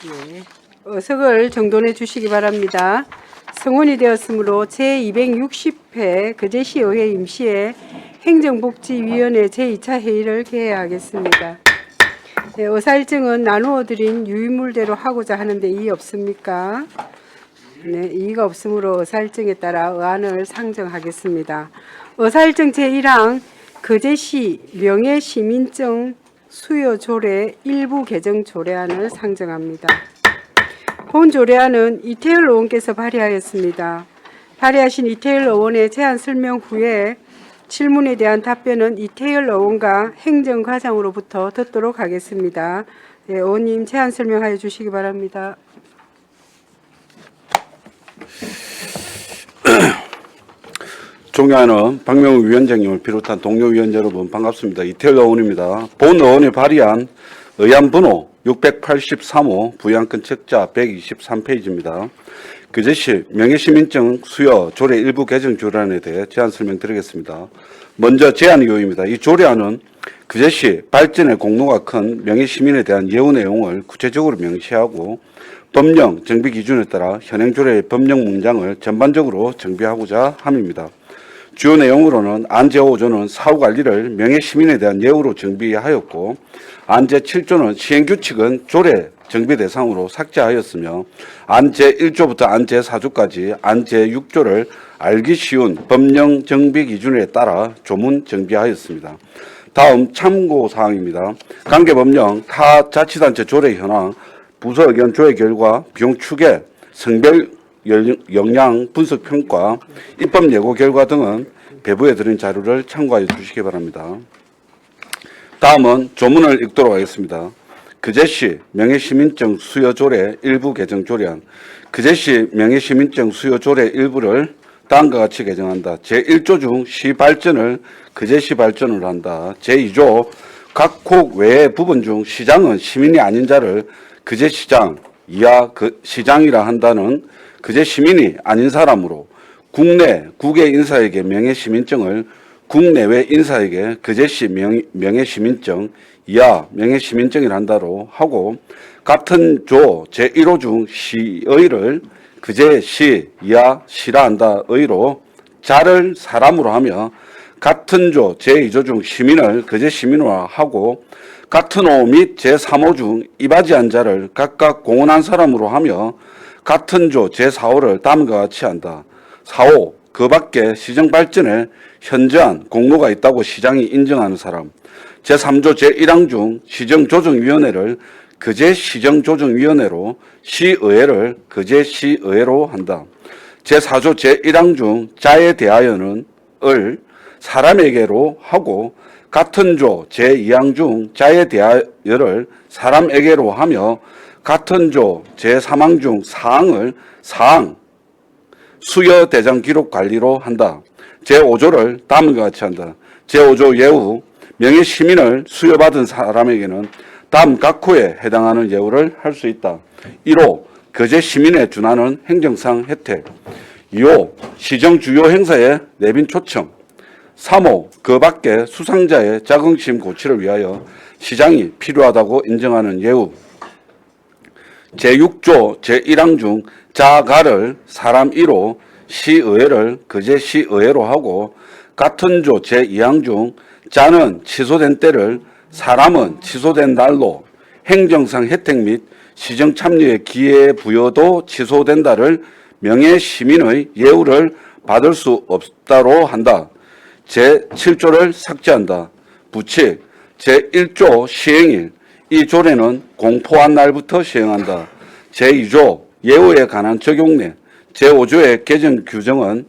네. 어석을 정돈해 주시기 바랍니다. 성원이 되었으므로 제260회 거제시의회 임시회 행정복지위원회 제2차 회의를 개회하겠습니다. 네, 의사일정은 나누어 드린 유인물대로 하고자 하는데 이의 없습니까? 네, 이의가 없으므로 의사일정에 따라 의안을 상정하겠습니다. 의사일정 제1항 거제시 명예시민증 수여 조례 일부 개정 조례안을 상정합니다. 본 조례안은 이태열 의원께서 발의하였습니다. 발의하신 이태열 의원의 제안 설명 후에 질문에 대한 답변은 이태열 의원과 행정과장으로부터 듣도록 하겠습니다. 네, 의원님 제안 설명하여 주시기 바랍니다. 존경하는 박명우 위원장님을 비롯한 동료 위원 여러분 반갑습니다. 이태열 의원입니다. 본 의원이 발의한 의안 번호 683호 부양권 책자 123페이지입니다. 거제시 명예시민증 수여 조례 일부 개정 조례안에 대해 제안 설명드리겠습니다. 먼저 제안 요입니다. 이 조례안은 거제시 발전의 공로가 큰 명예시민에 대한 예우 내용을 구체적으로 명시하고 법령 정비 기준에 따라 현행 조례의 법령 문장을 전반적으로 정비하고자 함입니다. 주요 내용으로는 안 제5조는 사후관리를 명예시민에 대한 예우로 정비하였고 안 제7조는 시행규칙은 조례 정비 대상으로 삭제하였으며 안 제1조부터 안 제4조까지 안 제6조를 알기 쉬운 법령 정비 기준에 따라 조문 정비하였습니다. 다음 참고사항입니다. 관계법령 타 자치단체 조례 현황 부서 의견 조회 결과 비용 추계 성별 역량 분석 평가, 입법 예고 결과 등은 배부에 드린 자료를 참고하여 주시기 바랍니다. 다음은 조문을 읽도록 하겠습니다. 거제시 명예시민증 수여 조례 일부 개정 조례안. 거제시 명예시민증 수여 조례 일부를 다음과 같이 개정한다. 제1조 중 시 발전을 거제시 발전을 한다. 제2조 각콕 외의 부분 중 시장은 시민이 아닌 자를 거제시장 이하 시장이라 한다는 거제 시민이 아닌 사람으로 국내 국외 인사에게 명예시민증을 국내외 인사에게 거제시 명예시민증 이하 명예시민증이라 한다로 하고 같은 조 제1호 중 시의를 거제시 이하 시라 한다 의로 자를 사람으로 하며 같은 조 제2조 중 시민을 거제 시민으로 하고 같은 호 및 제3호 중 이바지한 자를 각각 공헌한 사람으로 하며 같은 조 제4호를 다음과 같이 한다. 4호 그 밖에 시정 발전에 현저한 공로가 있다고 시장이 인정하는 사람. 제3조 제1항 중 시정조정위원회를 거제시정조정위원회로 시의회를 거제시의회로 한다. 제4조 제1항 중 자에 대하여는 을 사람에게로 하고 같은 조 제2항 중 자에 대하여를 사람에게로 하며 같은 조 제3항 중 사항을 사항 수여 대장 기록 관리로 한다. 제5조를 다음과 같이 한다. 제5조 예우 명예시민을 수여받은 사람에게는 다음 각 호에 해당하는 예우를 할 수 있다. 1호 거제 시민에 준하는 행정상 혜택. 2호 시정 주요 행사에 내빈 초청. 3호 그 밖에 수상자의 자긍심 고취를 위하여 시장이 필요하다고 인정하는 예우. 제6조 제1항 중 자가를 사람 1호 시의회를 거제시의회로 하고 같은 조 제2항 중 자는 취소된 때를 사람은 취소된 날로 행정상 혜택 및 시정 참여의 기회 부여도 취소된다를 명예시민의 예우를 받을 수 없다로 한다. 제7조를 삭제한다. 부칙 제1조 시행일 이 조례는 공포한 날부터 시행한다. 제2조 예우에 관한 적용례 제5조의 개정 규정은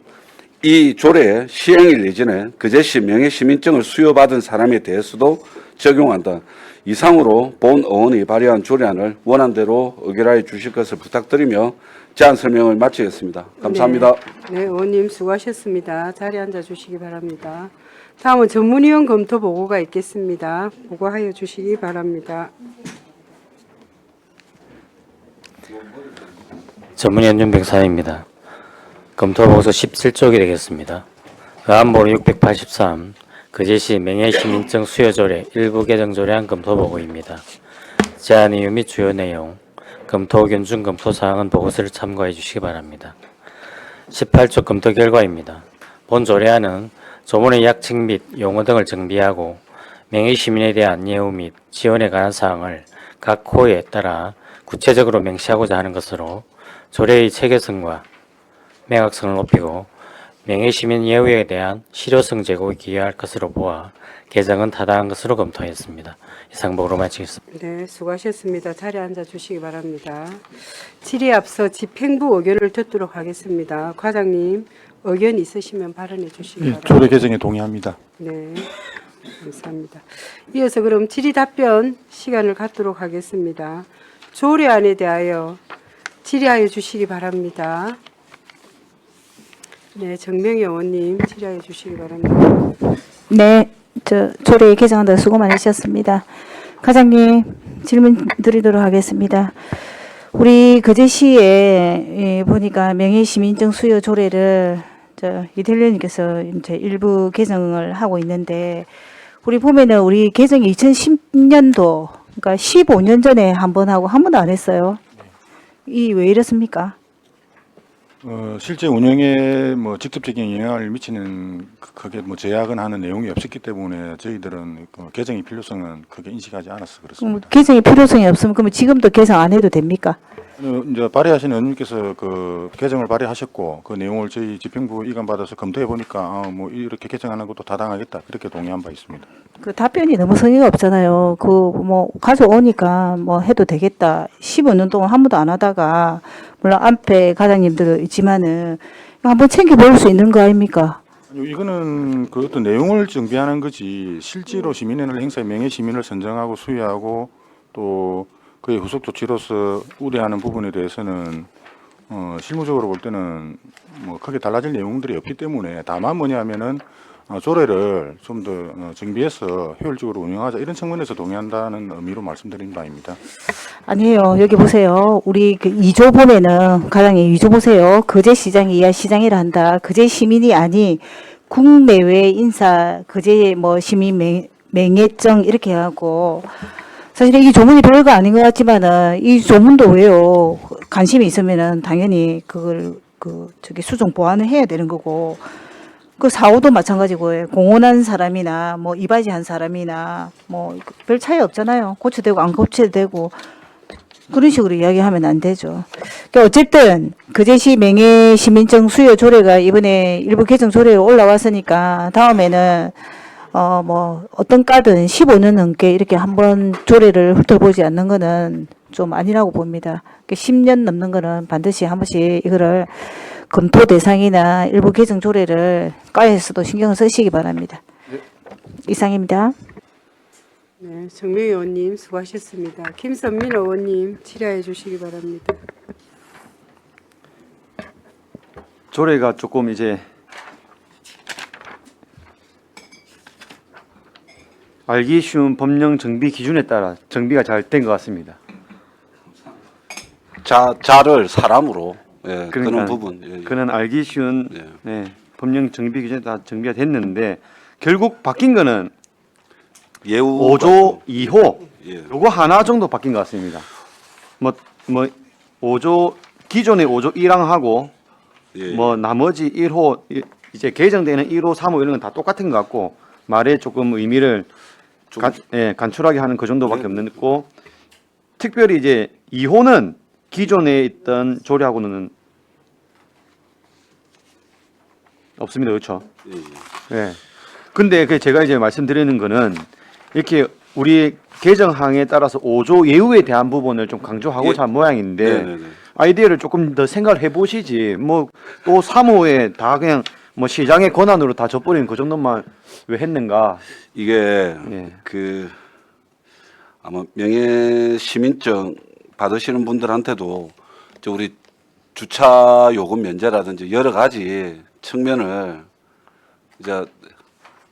이 조례의 시행일 이전에 거제시 명예시민증을 수여받은 사람에 대해서도 적용한다. 이상으로 본 의원이 발의한 조례안을 원안대로 의결하여 주실 것을 부탁드리며 제안 설명을 마치겠습니다. 감사합니다. 네, 의원님 수고하셨습니다. 자리에 앉아 주시기 바랍니다. 다음은 전문위원 검토 보고가 있겠습니다. 보고하여 주시기 바랍니다. 전문위원 윤백사입니다. 검토보고서 17쪽이 되겠습니다. 의안번호 683 거제시 명예시민증 수여조례 일부 개정조례안 검토보고입니다. 제안 이유 및 주요 내용 검토 의견 중 검토 사항은 보고서를 참고해 주시기 바랍니다. 18조 검토 결과입니다. 본 조례안은 조문의 약칙 및 용어 등을 정비하고 명의시민에 대한 예우 및 지원에 관한 사항을 각 호에 따라 구체적으로 명시하고자 하는 것으로 조례의 체계성과 명확성을 높이고 명예시민 예우에 대한 실효성 제고에 기여할 것으로 보아 개정은 타당한 것으로 검토했습니다. 이상 보고로 마치겠습니다. 네, 수고하셨습니다. 자리에 앉아 주시기 바랍니다. 질의에 앞서 집행부 의견을 듣도록 하겠습니다. 과장님, 의견 있으시면 발언해 주시기 예, 바랍니다. 조례 개정에 동의합니다. 네, 감사합니다. 이어서 그럼 질의 답변 시간을 갖도록 하겠습니다. 조례안에 대하여 질의하여 주시기 바랍니다. 네, 정명희 의원님 질의하여 주시기 바랍니다. 네, 조례 개정한다 수고 많으셨습니다. 과장님 질문 드리도록 하겠습니다. 우리 거제시에 보니까 명예시민증 수여 조례를 이태일님께서 이제 일부 개정을 하고 있는데 우리 보면은 우리 개정이 2010년도 그러니까 15년 전에 한 번 하고 한 번도 안 했어요. 이 왜 이렇습니까? 실제 운영에 뭐 직접적인 영향을 미치는 크게 뭐 제약은 하는 내용이 없었기 때문에 저희들은 그 개정의 필요성은 크게 인식하지 않아서 그렇습니다. 개정의 필요성이 없으면 그러면 지금도 개정 안 해도 됩니까? 이제 발의하신 의원님께서 그 개정을 발의하셨고 그 내용을 저희 집행부 이관 받아서 검토해 보니까 뭐 이렇게 개정하는 것도 타당하겠다 이렇게 동의한 바 있습니다. 그 답변이 너무 성의가 없잖아요. 그 뭐 가져오니까 뭐 해도 되겠다. 15년 동안 한 번도 안 하다가 물론 앞에 과장님들도 있지만은 한번 챙겨볼 수 있는 거 아닙니까? 이거는 그 어떤 내용을 정비하는 거지 실제로 시민의 행사에 명예 시민을 선정하고 수여하고 또 그의 후속 조치로서 우려하는 부분에 대해서는 실무적으로 볼 때는 뭐 크게 달라질 내용들이 없기 때문에 다만 뭐냐면은 조례를 좀 더 정비해서 효율적으로 운영하자 이런 측면에서 동의한다는 의미로 말씀드린 바입니다. 아니에요. 여기 보세요. 우리 그 2조 보면은 과장님 2조 보세요. 거제시장이 이하 시장이라 한다. 거제 시민이 아니 국내외 인사 거제 뭐 시민 명예증 이렇게 하고 사실 이 조문이 별거 아닌 것 같지만은 이 조문도 왜요? 관심이 있으면은 당연히 그걸 수정 보완을 해야 되는 거고 그 사후도 마찬가지고 공헌한 사람이나 뭐 이바지 한 사람이나 뭐 별 차이 없잖아요. 고쳐되고 안 고쳐되고 그런 식으로 이야기하면 안 되죠. 그러니까 어쨌든 거제시 명예시민증 수여 조례가 이번에 일부 개정 조례가 올라왔으니까 다음에는 뭐 어떤 과든 15년 넘게 이렇게 한번 조례를 훑어보지 않는 거는 좀 아니라고 봅니다. 10년 넘는 거는 반드시 한 번씩 이거를 검토 대상이나 일부 개정 조례를 과에서도 신경을 쓰시기 바랍니다. 이상입니다. 네, 정명희 의원님 수고하셨습니다. 김선민 의원님 질의해 주시기 바랍니다. 조례가 조금 이제 알기 쉬운 법령 정비 기준에 따라 정비가 잘 된 것 같습니다. 자를 사람으로 예, 그러니까 그런 부분. 예, 예. 그는 알기 쉬운 예. 네, 법령 정비 기준에 다 정비가 됐는데 결국 바뀐 거는 예우 5조 2호 예. 요거 하나 정도 바뀐 것 같습니다. 뭐 5조 기존의 5조 1항하고 예. 뭐 나머지 1호 이제 개정되는 1호, 3호 이런 건 다 똑같은 것 같고 말에 조금 의미를 좀- 간추하게 하는 그 정도밖에 네. 없는 거. 특별히 이제 2호는 기존에 있던 조례하고는 없습니다. 그렇죠? 예, 예. 예. 근데 그 제가 이제 말씀드리는 거는 이렇게 우리 개정항에 따라서 5조 예우에 대한 부분을 좀 강조하고자 한 모양인데 네, 네, 네. 아이디어를 조금 더 생각을 해보시지 뭐 또 3호에 다 그냥 뭐 시장의 권한으로 다 져버리는 그 정도만 왜 했는가? 이게 예. 그 아마 명예 시민증 받으시는 분들한테도 저 우리 주차 요금 면제라든지 여러 가지 측면을 이제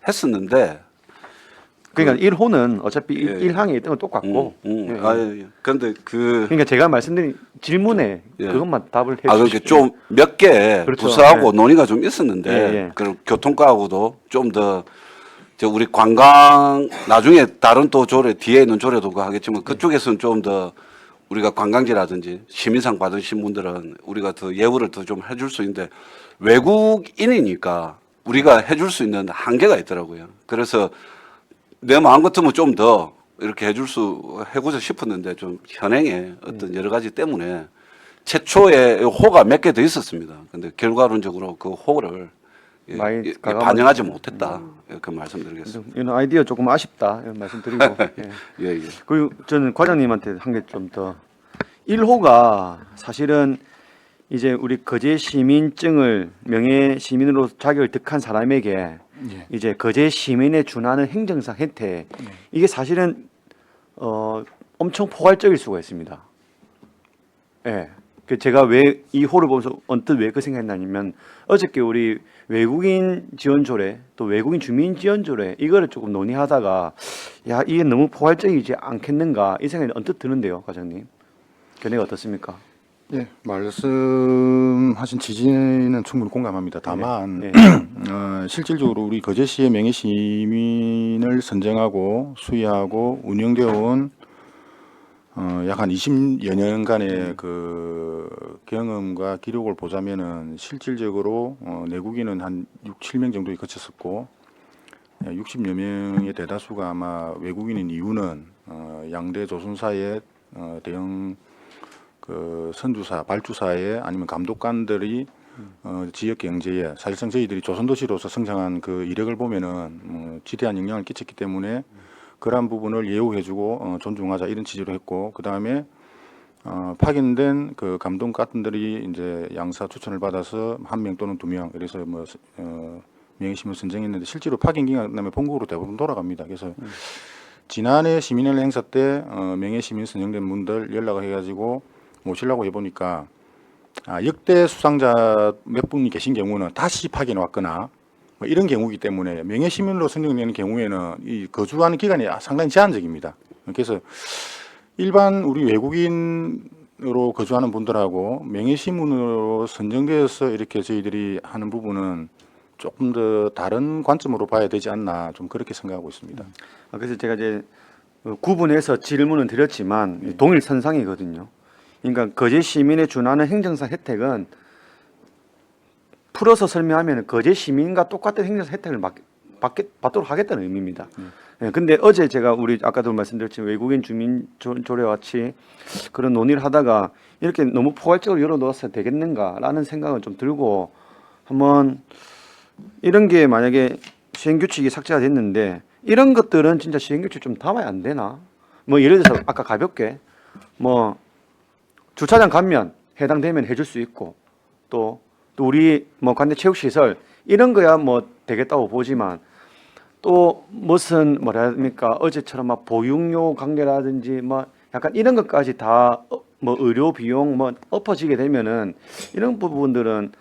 했었는데 그러니까 1호는 어차피 예. 1항에 있던 건 똑같고. 예, 예. 그런데 그 그러니까 제가 말씀드린 질문에 예. 그것만 답을 해 그렇게 주십시오. 좀 몇 개 그렇죠. 부서하고 예. 논의가 좀 있었는데 예, 예. 그 교통과하고도 좀 더 저 우리 관광 나중에 다른 또 조례 뒤에 있는 조례도 하겠지만 그쪽에서는 좀 더 우리가 관광지라든지 시민상 받으신 분들은 우리가 더 예우를 더 좀 해줄 수 있는데 외국인이니까 우리가 해줄 수 있는 한계가 있더라고요. 그래서 내 마음 같으면 좀 더 이렇게 해고자 싶었는데 좀 현행의 어떤 여러 가지 때문에 최초에 호가 몇 개 더 있었습니다. 근데 결과론적으로 그 호를 많이 반영하지 못했다. 그 말씀드리겠습니다. 이런 아이디어 조금 아쉽다 이런 말씀드리고 예. 예, 예. 그리고 저는 과장님한테 한 게 좀 더 1호가 사실은 이제 우리 거제 시민증을 명예 시민으로 자격을 득한 사람에게 예. 이제 거제 시민에 준하는 행정상 혜택 이게 사실은 엄청 포괄적일 수가 있습니다. 예. 그 제가 왜 이 호를 보면서 언뜻 왜 그 생각했냐면 어저께 우리 외국인 지원 조례 또 외국인 주민 지원 조례 이거를 조금 논의하다가 야 이게 너무 포괄적이지 않겠는가 이 생각이 언뜻 드는데요, 과장님. 견해가 어떻습니까? 예, 말씀하신 지지는 충분히 공감합니다. 다만 네. 실질적으로 우리 거제시의 명예 시민을 선정하고 수여하고 운영되어 온 약 한 20여 년간의 그 경험과 기록을 보자면은 실질적으로 내국인은 한 6, 7명 정도에 거쳤었고 60여 명의 대다수가 아마 외국인인 이유는 양대 조선사의 대형 그 선주사, 발주사의 아니면 감독관들이 지역 경제에 사실상 저희들이 조선도시로서 성장한 그 이력을 보면은 지대한 영향을 끼쳤기 때문에 그러한 부분을 예우해주고 존중하자 이런 취지로 했고 그 다음에 파견된 그 감독관들이 이제 양사 추천을 받아서 1명 또는 2명 그래서 뭐 명예시민 선정했는데 실제로 파견 기간 그다음에 본국으로 대부분 돌아갑니다. 그래서 지난해 시민연례 행사 때 명예시민 선정된 분들 연락을 해가지고 모시려고 해보니까 역대 수상자 몇 분이 계신 경우는 다시 파견 왔거나 뭐 이런 경우이기 때문에 명예시민으로 선정되는 경우에는 이 거주하는 기간이 상당히 제한적입니다. 그래서 일반 우리 외국인으로 거주하는 분들하고 명예시민으로 선정되어서 이렇게 저희들이 하는 부분은 조금 더 다른 관점으로 봐야 되지 않나 좀 그렇게 생각하고 있습니다. 그래서 제가 이제 구분해서 질문을 드렸지만 동일 선상이거든요. 그러니까 거제 시민에 준하는 행정상 혜택은 풀어서 설명하면 거제 시민과 똑같은 행정상 혜택을 받도록 하겠다는 의미입니다. 예, 근데 어제 제가 우리 아까도 말씀드렸지만 외국인 주민 조례와 같이 그런 논의를 하다가 이렇게 너무 포괄적으로 열어놓았어야 되겠는가라는 생각은 좀 들고 한번 이런 게 만약에 시행규칙이 삭제가 됐는데 이런 것들은 진짜 시행규칙 좀 담아야 안 되나? 뭐 예를 들어서 아까 가볍게 뭐 주차장 가면 해당되면 해줄 수 있고 또 우리 뭐 관내 체육시설 이런 거야 뭐 되겠다고 보지만 또 무슨 뭐라 해야 됩니까 어제처럼 막 보육료 관계라든지 뭐 약간 이런 것까지 다 뭐 의료 비용 뭐 엎어지게 되면은 이런 부분들은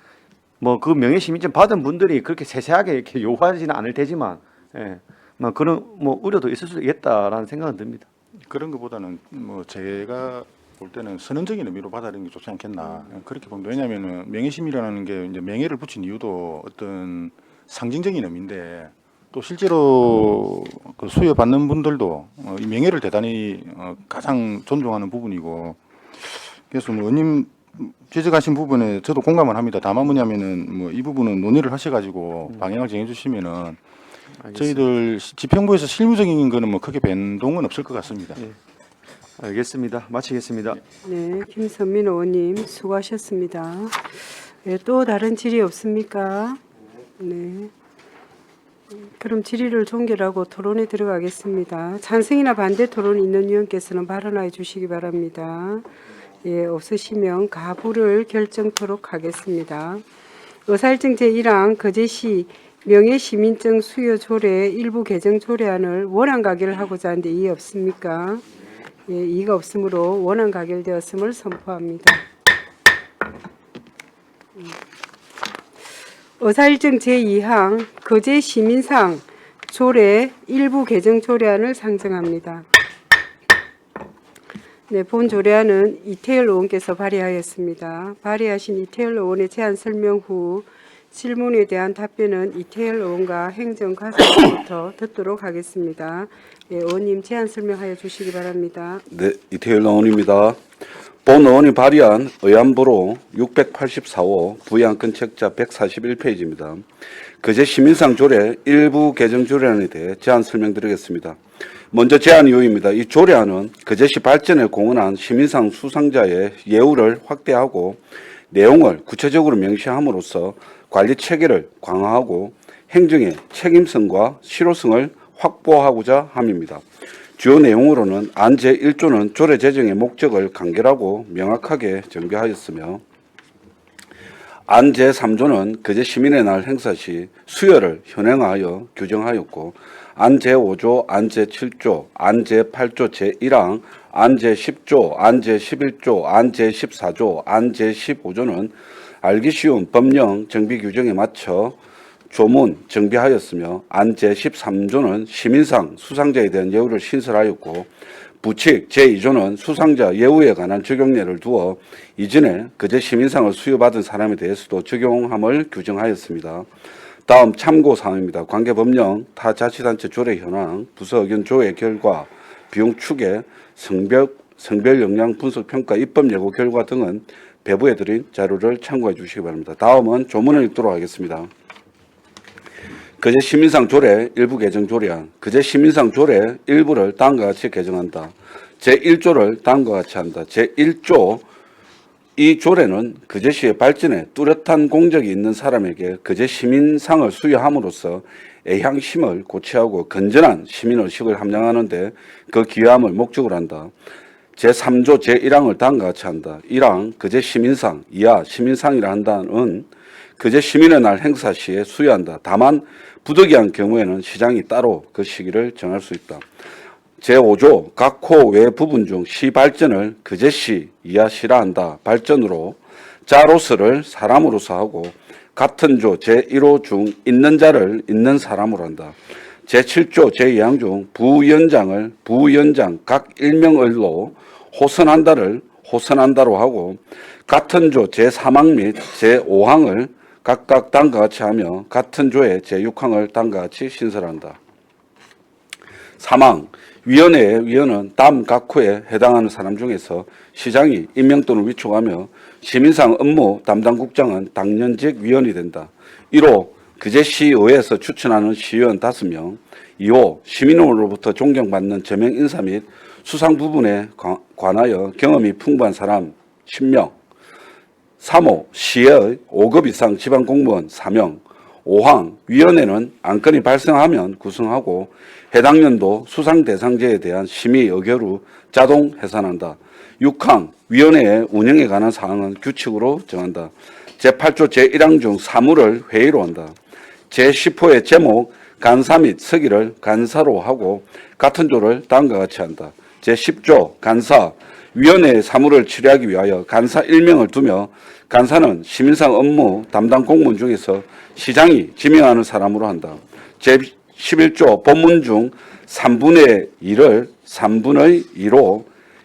뭐 그 명예시민증 받은 분들이 그렇게 세세하게 이렇게 요구하지는 않을 테지만 예, 뭐 그런 뭐 우려도 있을 수 있겠다라는 생각은 듭니다. 그런 것보다는 뭐 제가 볼 때는 선언적인 의미로 받아들이는 게 좋지 않겠나 그렇게 봅니다. 왜냐하면은 명예시민이라는 게 이제 명예를 붙인 이유도 어떤 상징적인 의미인데 또 실제로 그 수여받는 분들도 이 명예를 대단히 가장 존중하는 부분이고 그래서 뭐 의원님 지적하신 부분에 저도 공감을 합니다. 다만 뭐냐면은 뭐 이 부분은 논의를 하셔가지고 방향을 정해주시면은 저희들 지평부에서 실무적인 거는 뭐 크게 변동은 없을 것 같습니다. 예. 알겠습니다. 마치겠습니다. 네, 김선민 의원님 수고하셨습니다. 네, 또 다른 질의 없습니까? 네. 그럼 질의를 종결하고 토론에 들어가겠습니다. 찬성이나 반대 토론 있는 위원께서는 발언하여 주시기 바랍니다. 예, 없으시면 가부를 결정토록 하겠습니다. 의사일정 제1항 거제시 명예시민증 수여 조례 일부 개정 조례안을 원안 가결하고자 하는데 이의 없습니까? 예, 이의가 없으므로 원안 가결되었음을 선포합니다. 의사일정 제2항 거제 시민상 조례 일부 개정 조례안을 상정합니다. 네, 본 조례안은 이태열 의원께서 발의하였습니다. 발의하신 이태열 의원의 제안 설명 후 질문에 대한 답변은 이태열 의원과 행정가사부터 듣도록 하겠습니다. 예, 의원님 제안 설명하여 주시기 바랍니다. 네, 이태일 의원입니다. 본 의원이 발의한 의안부로 684호 부의안건 책자 141페이지입니다. 그제 시민상 조례 일부 개정 조례안에 대해 제안 설명드리겠습니다. 먼저 제안 이유입니다. 이 조례안은 그제시 발전에 공헌한 시민상 수상자의 예우를 확대하고 내용을 구체적으로 명시함으로써 관리 체계를 강화하고 행정의 책임성과 실효성을 확보하고자 함입니다. 주요 내용으로는 안 제1조는 조례 제정의 목적을 간결하고 명확하게 정비하였으며 안 제3조는 그제 시민의 날 행사 시 수여를 현행하여 규정하였고 안 제5조, 안 제7조, 안 제8조 제1항, 안 제10조, 안 제11조, 안 제14조, 안 제15조는 알기 쉬운 법령 정비 규정에 맞춰 조문 정비하였으며 안 제13조는 시민상 수상자에 대한 예우를 신설하였고 부칙 제2조는 수상자 예우에 관한 적용례를 두어 이전에 그제 시민상을 수여받은 사람에 대해서도 적용함을 규정하였습니다. 다음 참고사항입니다. 관계법령 타자치단체 조례 현황, 부서 의견 조회 결과, 비용 추계, 성별 역량 분석 평가, 입법 예고 결과 등은 배부해 드린 자료를 참고해 주시기 바랍니다. 다음은 조문을 읽도록 하겠습니다. 그제 시민상 조례 일부 개정 조례안. 그제 시민상 조례 일부를 다음과 같이 개정한다. 제1조를 다음과 같이 한다. 제1조 이 조례는 그제시의 발전에 뚜렷한 공적이 있는 사람에게 그제 시민상을 수여함으로써 애향심을 고취하고 건전한 시민의식을 함양하는 데 그 기여함을 목적으로 한다. 제3조 제1항을 다음과 같이 한다. 1항 그제 시민상, 이하 시민상이라 한다는 그제 시민의 날 행사 시에 수여한다. 다만 부득이한 경우에는 시장이 따로 그 시기를 정할 수 있다. 제5조 각 호 외 부분 중 시 발전을 그제 시 이하 시라 한다. 발전으로 자로서를 사람으로서 하고 같은 조 제1호 중 있는 자를 있는 사람으로 한다. 제7조 제2항 중 부위원장을 부위원장 각 일명을로 호선한다를 호선한다로 하고 같은 조 제3항 및 제5항을 각각 다음과 같이 하며 같은 조의 제6항을 다음과 같이 신설한다. 3항 위원회의 위원은 다음 각 호에 해당하는 사람 중에서 시장이 임명 또는 위촉하며 시민상 업무 담당 국장은 당연직 위원이 된다. 1호 그제 시의회에서 추천하는 시의원 5명, 2호 시민으로부터 존경받는 저명 인사 및 수상 부분에 관하여 경험이 풍부한 사람 10명, 3호 시의 5급 이상 지방공무원 4명, 5항 위원회는 안건이 발생하면 구성하고 해당 연도 수상 대상자에 대한 심의 의결 후 자동 해산한다. 6항 위원회의 운영에 관한 사항은 규칙으로 정한다. 제8조 제1항 중 사무를 회의로 한다. 제10호의 제목 간사 및 서기를 간사로 하고 같은 조를 다음과 같이 한다. 제10조 간사 위원회의 사무를 처리하기 위하여 간사 1명을 두며 간사는 시민상 업무 담당 공무원 중에서 시장이 지명하는 사람으로 한다. 제11조 본문 중 3분의 1을 3분의 2로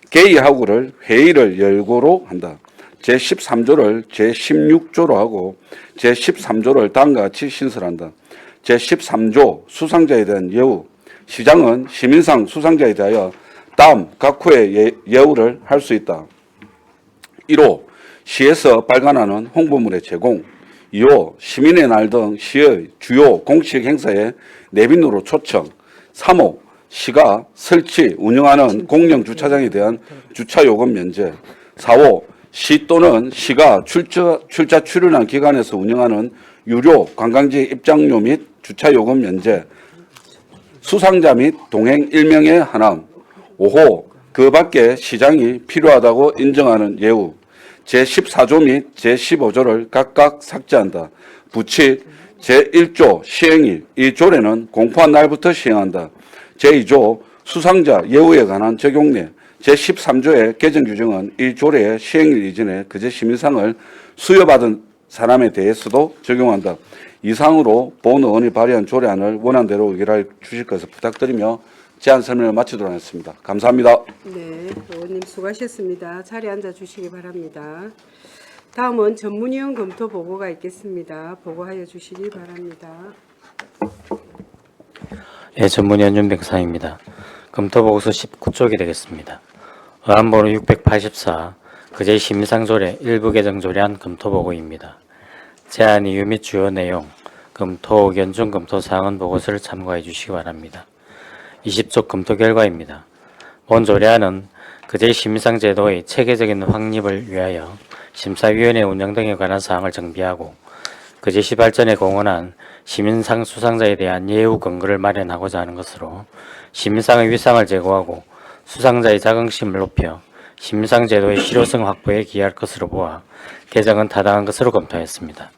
개의하고를 회의를 열고로 한다. 제13조를 제16조로 하고 제13조를 다음과 같이 신설한다. 제13조 수상자에 대한 예우. 시장은 시민상 수상자에 대하여 다음 각 호의 예우를 할 수 있다. 1호 시에서 발간하는 홍보물의 제공. 2호 시민의 날 등 시의 주요 공식 행사에 내빈으로 초청. 3호 시가 설치, 운영하는 공영 주차장에 대한 주차 요금 면제. 4호 시 또는 시가 출자 출연한 기관에서 운영하는 유료 관광지 입장료 및 주차 요금 면제. 수상자 및 동행 1명의 하남. 5호 그 밖에 시장이 필요하다고 인정하는 예우. 제14조 및 제15조를 각각 삭제한다. 부칙 제1조 시행일. 이 조례는 공포한 날부터 시행한다. 제2조 수상자 예우에 관한 적용례. 제13조의 개정 규정은 이 조례의 시행일 이전에 그제 시민상을 수여받은 사람에 대해서도 적용한다. 이상으로 본 의원이 발의한 조례안을 원안대로 의결해 주실 것을 부탁드리며 제안 설명을 마치도록 하겠습니다. 감사합니다. 네, 의원님 수고하셨습니다. 자리에 앉아 주시기 바랍니다. 다음은 전문위원 검토 보고가 있겠습니다. 보고하여 주시기 바랍니다. 예, 전문위원 윤백상입니다. 검토보고서 19쪽이 되겠습니다. 의안번호 684 그제 심의상조례 일부 개정 조례안 검토보고입니다. 제안 이유 및 주요 내용, 검토 의견 중 검토 사항은 보고서를 참고해 주시기 바랍니다. 20쪽 검토 결과입니다. 본 조례안은 그제 심의상 제도의 체계적인 확립을 위하여 심사위원회 운영 등에 관한 사항을 정비하고 그제시 발전에 공헌한 시민상 수상자에 대한 예우 근거를 마련하고자 하는 것으로 시민상의 위상을 제고하고 수상자의 자긍심을 높여 시민상 제도의 실효성 확보에 기여할 것으로 보아 개정은 타당한 것으로 검토했습니다.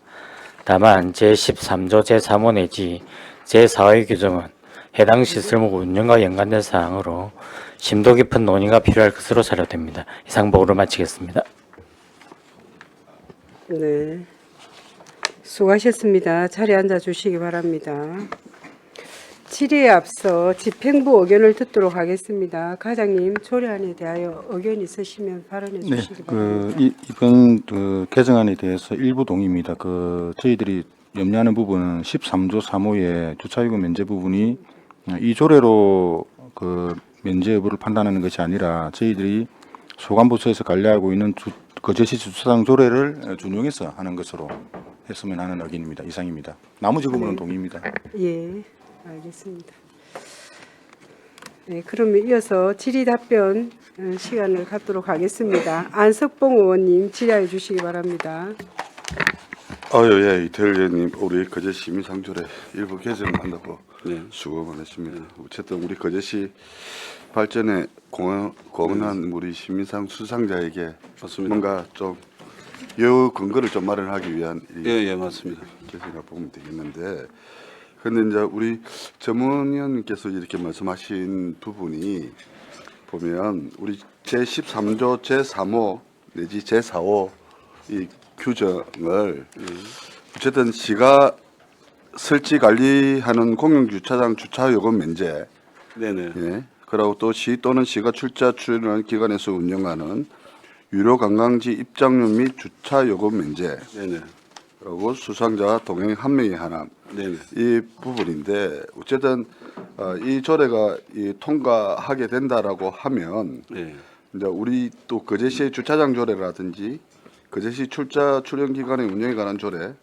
다만 제13조 제3호 내지 제4호의 규정은 해당 시설물 운영과 연관된 사항으로 심도 깊은 논의가 필요할 것으로 사료됩니다. 이상 보고를 마치겠습니다. 네. 수고하셨습니다. 자리에 앉아 주시기 바랍니다. 질의에 앞서 집행부 의견을 듣도록 하겠습니다. 과장님, 조례안에 대하여 의견 있으시면 발언해 네, 주시기 바랍니다. 이번 개정안에 대해서 일부 동의입니다. 저희들이 염려하는 부분은 13조 3호의 주차요금 면제 부분이 이 조례로 면제 여부를 판단하는 것이 아니라 저희들이 소관부서에서 관리하고 있는 거제시 주차장 조례를 준용해서 하는 것으로 했으면 하는 의견입니다. 이상입니다. 나머지 부분은 동의입니다. 예, 알겠습니다. 네, 그러면 이어서 질의 답변 시간을 갖도록 하겠습니다. 안석봉 의원님 질의해 주시기 바랍니다. 예, 이태일 의원님, 우리 거제시 시민상조례 일부 개정한다고 수고 많으십니다. 어쨌든 우리 거제시 발전에 공헌한 우리 시민상 수상자에게 뭔가 좀 여우 근거를 좀 마련하기 위한 예, 맞습니다. 개정이라 보면 되겠는데, 근데 이제 우리 전문위원님께서 이렇게 말씀하신 부분이 보면 우리 제13조 제3호 내지 제4호 이 규정을 어쨌든 시가 설치 관리하는 공영주차장 주차요금 면제, 네네. 예, 그리고 또 시 또는 시가 출자하는 기관에서 운영하는 유료 관광지 입장료 및 주차요금 면제, 네네. 그리고 수상자 동행 한 명이 하나, 네네. 이 부분인데 어쨌든 이 조례가 통과하게 된다라고 하면 네. 이제 우리 또 거제시의 주차장 조례라든지 거제시 출연 기관의 운영에 관한 조례,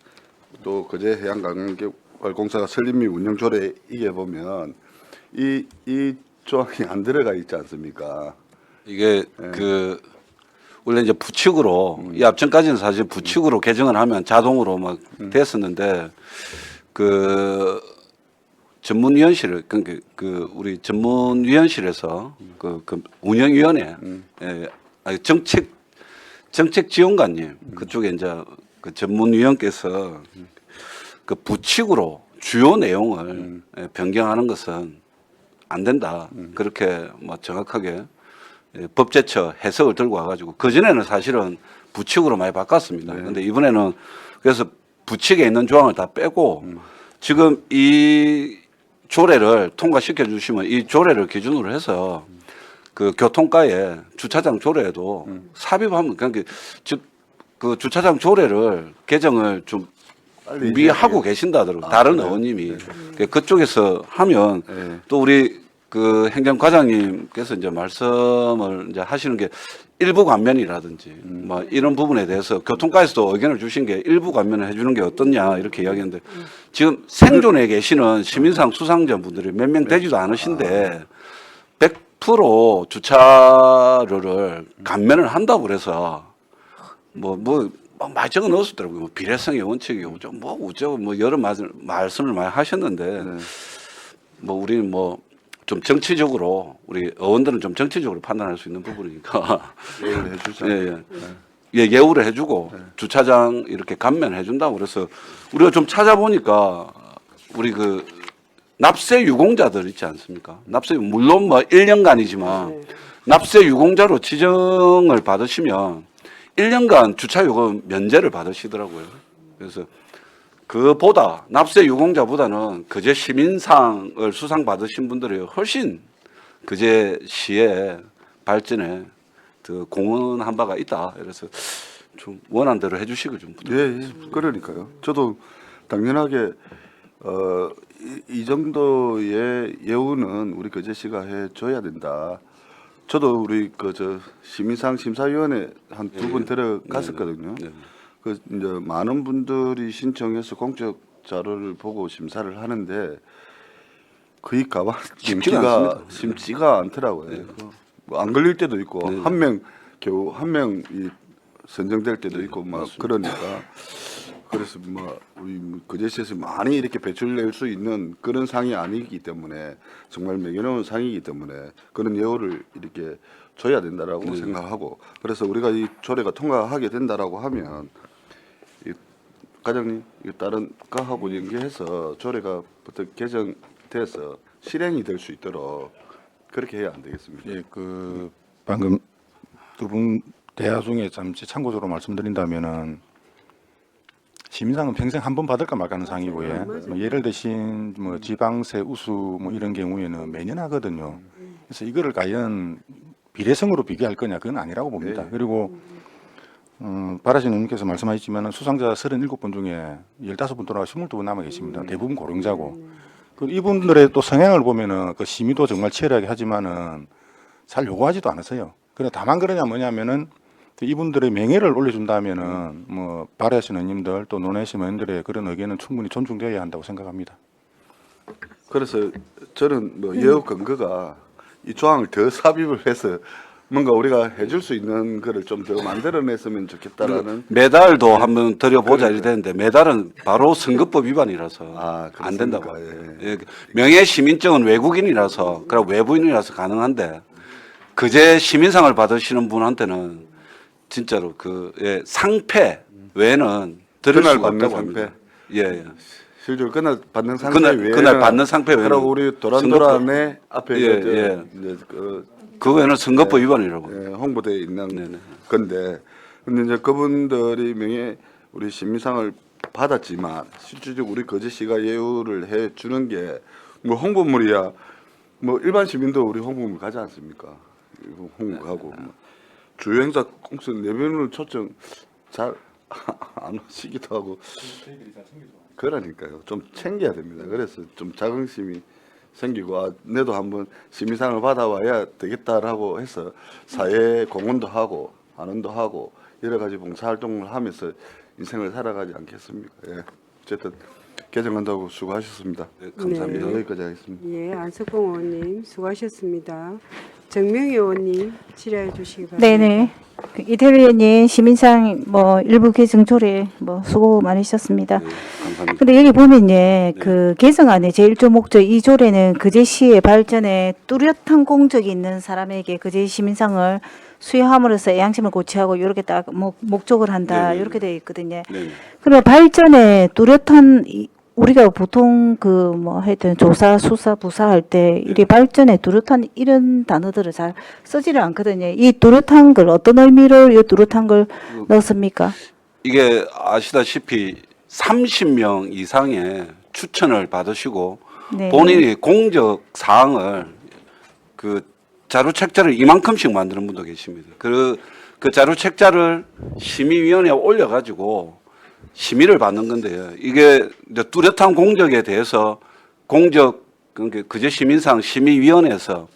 또 거제 해양관광공사가 설립 및 운영 조례 이게 보면 이 조항이 안 들어가 있지 않습니까? 이게 원래 이제 부칙으로 이 앞전까지는 사실 부칙으로 개정을 하면 자동으로 막 됐었는데 전문위원실 우리 전문위원실에서 그 운영위원회 정책지원관님 그쪽에 이제 그 전문위원께서 그 부칙으로 주요 내용을 변경하는 것은 안 된다. 그렇게 뭐 정확하게 법제처 해석을 들고 와가지고 그전에는 사실은 부칙으로 많이 바꿨습니다. 근데 이번에는 그래서 부칙에 있는 조항을 다 빼고 지금 이 조례를 통과시켜 주시면 이 조례를 기준으로 해서 그 교통가에 주차장 조례에도 삽입하면 그러니까 그 주차장 조례를 개정을 좀 준비하고 계신다더라고요. 다른 의원님이 그쪽에서 하면 또 우리 그 행정과장님께서 이제 말씀을 이제 하시는 게 일부 감면이라든지 뭐 이런 부분에 대해서 교통과에서도 의견을 주신 게 일부 감면을 해주는 게 어떻냐 이렇게 이야기했는데 지금 생존에 계시는 시민상 수상자분들이 몇 명 되지도 않으신데 100% 주차료를 감면을 한다고 그래서 많이 적어 넣었더라고요. 뭐 비례성의 원칙이고 뭐 여러 말씀을 많이 하셨는데 뭐 우리는 뭐 좀 정치적으로 우리 의원들은 좀 정치적으로 판단할 수 있는 부분이니까 예우를 해주자. 예우를 해주고 주차장 이렇게 감면해 준다고 그래서 우리가 좀 찾아보니까 우리 그 납세 유공자들 있지 않습니까? 납세 물론 뭐 1년간이지만 납세 유공자로 지정을 받으시면 1년간 주차요금 면제를 받으시더라고요. 그래서 그보다 납세 유공자보다는 그제 시민상을 수상 받으신 분들이 훨씬 그제 시의 발전에 그 공헌한 바가 있다. 그래서 좀 원한 대로 해주시고 좀 부탁드립니다. 예, 그러니까요. 저도 당연하게 이 정도의 예우는 우리 거제시가 해줘야 된다. 저도 우리 시민상 심사위원회 한 두 번 들어갔었거든요. 네. 그 이제 많은 분들이 신청해서 공적 자료를 보고 심사를 하는데 거의 가만 쉽지가 쉽지가 않더라고요. 뭐안 걸릴 때도 있고 네. 겨우 한 명이 선정될 때도 있고 막 그러니까 그래서 우리 거제시에서 많이 이렇게 배출될 수 있는 그런 상이 아니기 때문에 정말 매겨놓은 상이기 때문에 그런 예우를 이렇게 줘야 된다라고 생각하고 그래서 우리가 이 조례가 통과하게 된다라고 하면 이 과장님 이 다른 과하고 연계해서 조례가 부터 개정돼서 실행이 될 수 있도록 그렇게 해야 안 되겠습니까? 예, 방금 두 분 대화 중에 잠시 참고적으로 말씀드린다면은 시민상은 평생 한 번 받을까 말까하는 상이고요. 예를 대신 지방세 우수 이런 경우에는 매년 하거든요. 그래서 이거를 과연 비례성으로 비교할 거냐 그건 아니라고 봅니다. 그리고 바라신 의원님께서 말씀하셨지만 수상자 37분 중에 15분 돌아가 22분 남아 계십니다. 대부분 고령자고. 이분들의 또 성향을 보면은 그 심의도 정말 치열하게 하지만은 잘 요구하지도 않으세요. 그래 다만 그러냐 뭐냐면은 이분들의 명예를 올려준다면은 발의하신 의원님들 또 논의하신 의원들의 그런 의견은 충분히 존중되어야 한다고 생각합니다. 그래서 저는 예우 근거가 이 조항을 더 삽입을 해서 뭔가 우리가 해줄 수 있는 거를 좀 더 만들어냈으면 좋겠다라는. 메달도 한번 드려보자 이래 되는데 메달은 바로 선거법 위반이라서 안 된다고. 그렇습니까? 예. 명예 시민증은 외국인이라서 그리고 외부인이라서 가능한데 그제 시민상을 받으시는 분한테는 진짜로 상패 외에는 들을 그날 수가 받는 없다고 상패. 합니다. 예. 실제로 그날 받는 상패 외에는 그날 받는 상패 외에는 그리고 우리 도란도란의 앞에 예. 이제 그거는 선거법 위반이라고. 예, 홍보대에 있는 네네. 건데 근데 이제 그분들이 명예 우리 시민상을 받았지만 실질적으로 우리 거제시가 예우를 해 주는 게 홍보물이야. 일반 시민도 우리 홍보물 가지 않습니까? 홍보하고 주요 행사 공천 내면을 초청 잘 안 하시기도 하고 그러니까요. 좀 챙겨야 됩니다. 그래서 좀 자긍심이 생기고 내도 한번 시민상을 받아와야 되겠다라고 해서 사회 공헌도 하고 환원도 하고 여러 가지 봉사활동을 하면서 인생을 살아가지 않겠습니까? 예. 어쨌든 개정한다고 수고하셨습니다. 네, 감사합니다. 네, 여기까지 하겠습니다. 예, 안석봉 의원님 수고하셨습니다. 정명희 의원님 질의해 주시기 바랍니다. 네네. 이태리 의원님 시민상 일부 개정 조례 수고 많으셨습니다. 네, 감사합니다. 근데 여기 보면 그 개정안의 제1조 목적 이 조례는 거제시의 발전에 뚜렷한 공적이 있는 사람에게 거제 시민상을 수여함으로써 양심을 고취하고 이렇게 딱 목적을 한다 네네. 이렇게 되어 있거든요. 네. 그러면 발전에 뚜렷한 우리가 보통 하여튼 조사, 수사, 부사할 때 이리 발전에 뚜렷한 이런 단어들을 잘 쓰지를 않거든요. 이 뚜렷한 걸 어떤 의미로 이 뚜렷한 걸 넣습니까? 이게 아시다시피 30명 이상의 추천을 받으시고 네. 본인이 공적 사항을 자료 책자를 이만큼씩 만드는 분도 계십니다. 그 자료 책자를 심의위원회에 올려가지고 심의를 받는 건데요. 이게 이제 뚜렷한 공적에 대해서 그제 시민상 심의위원회에서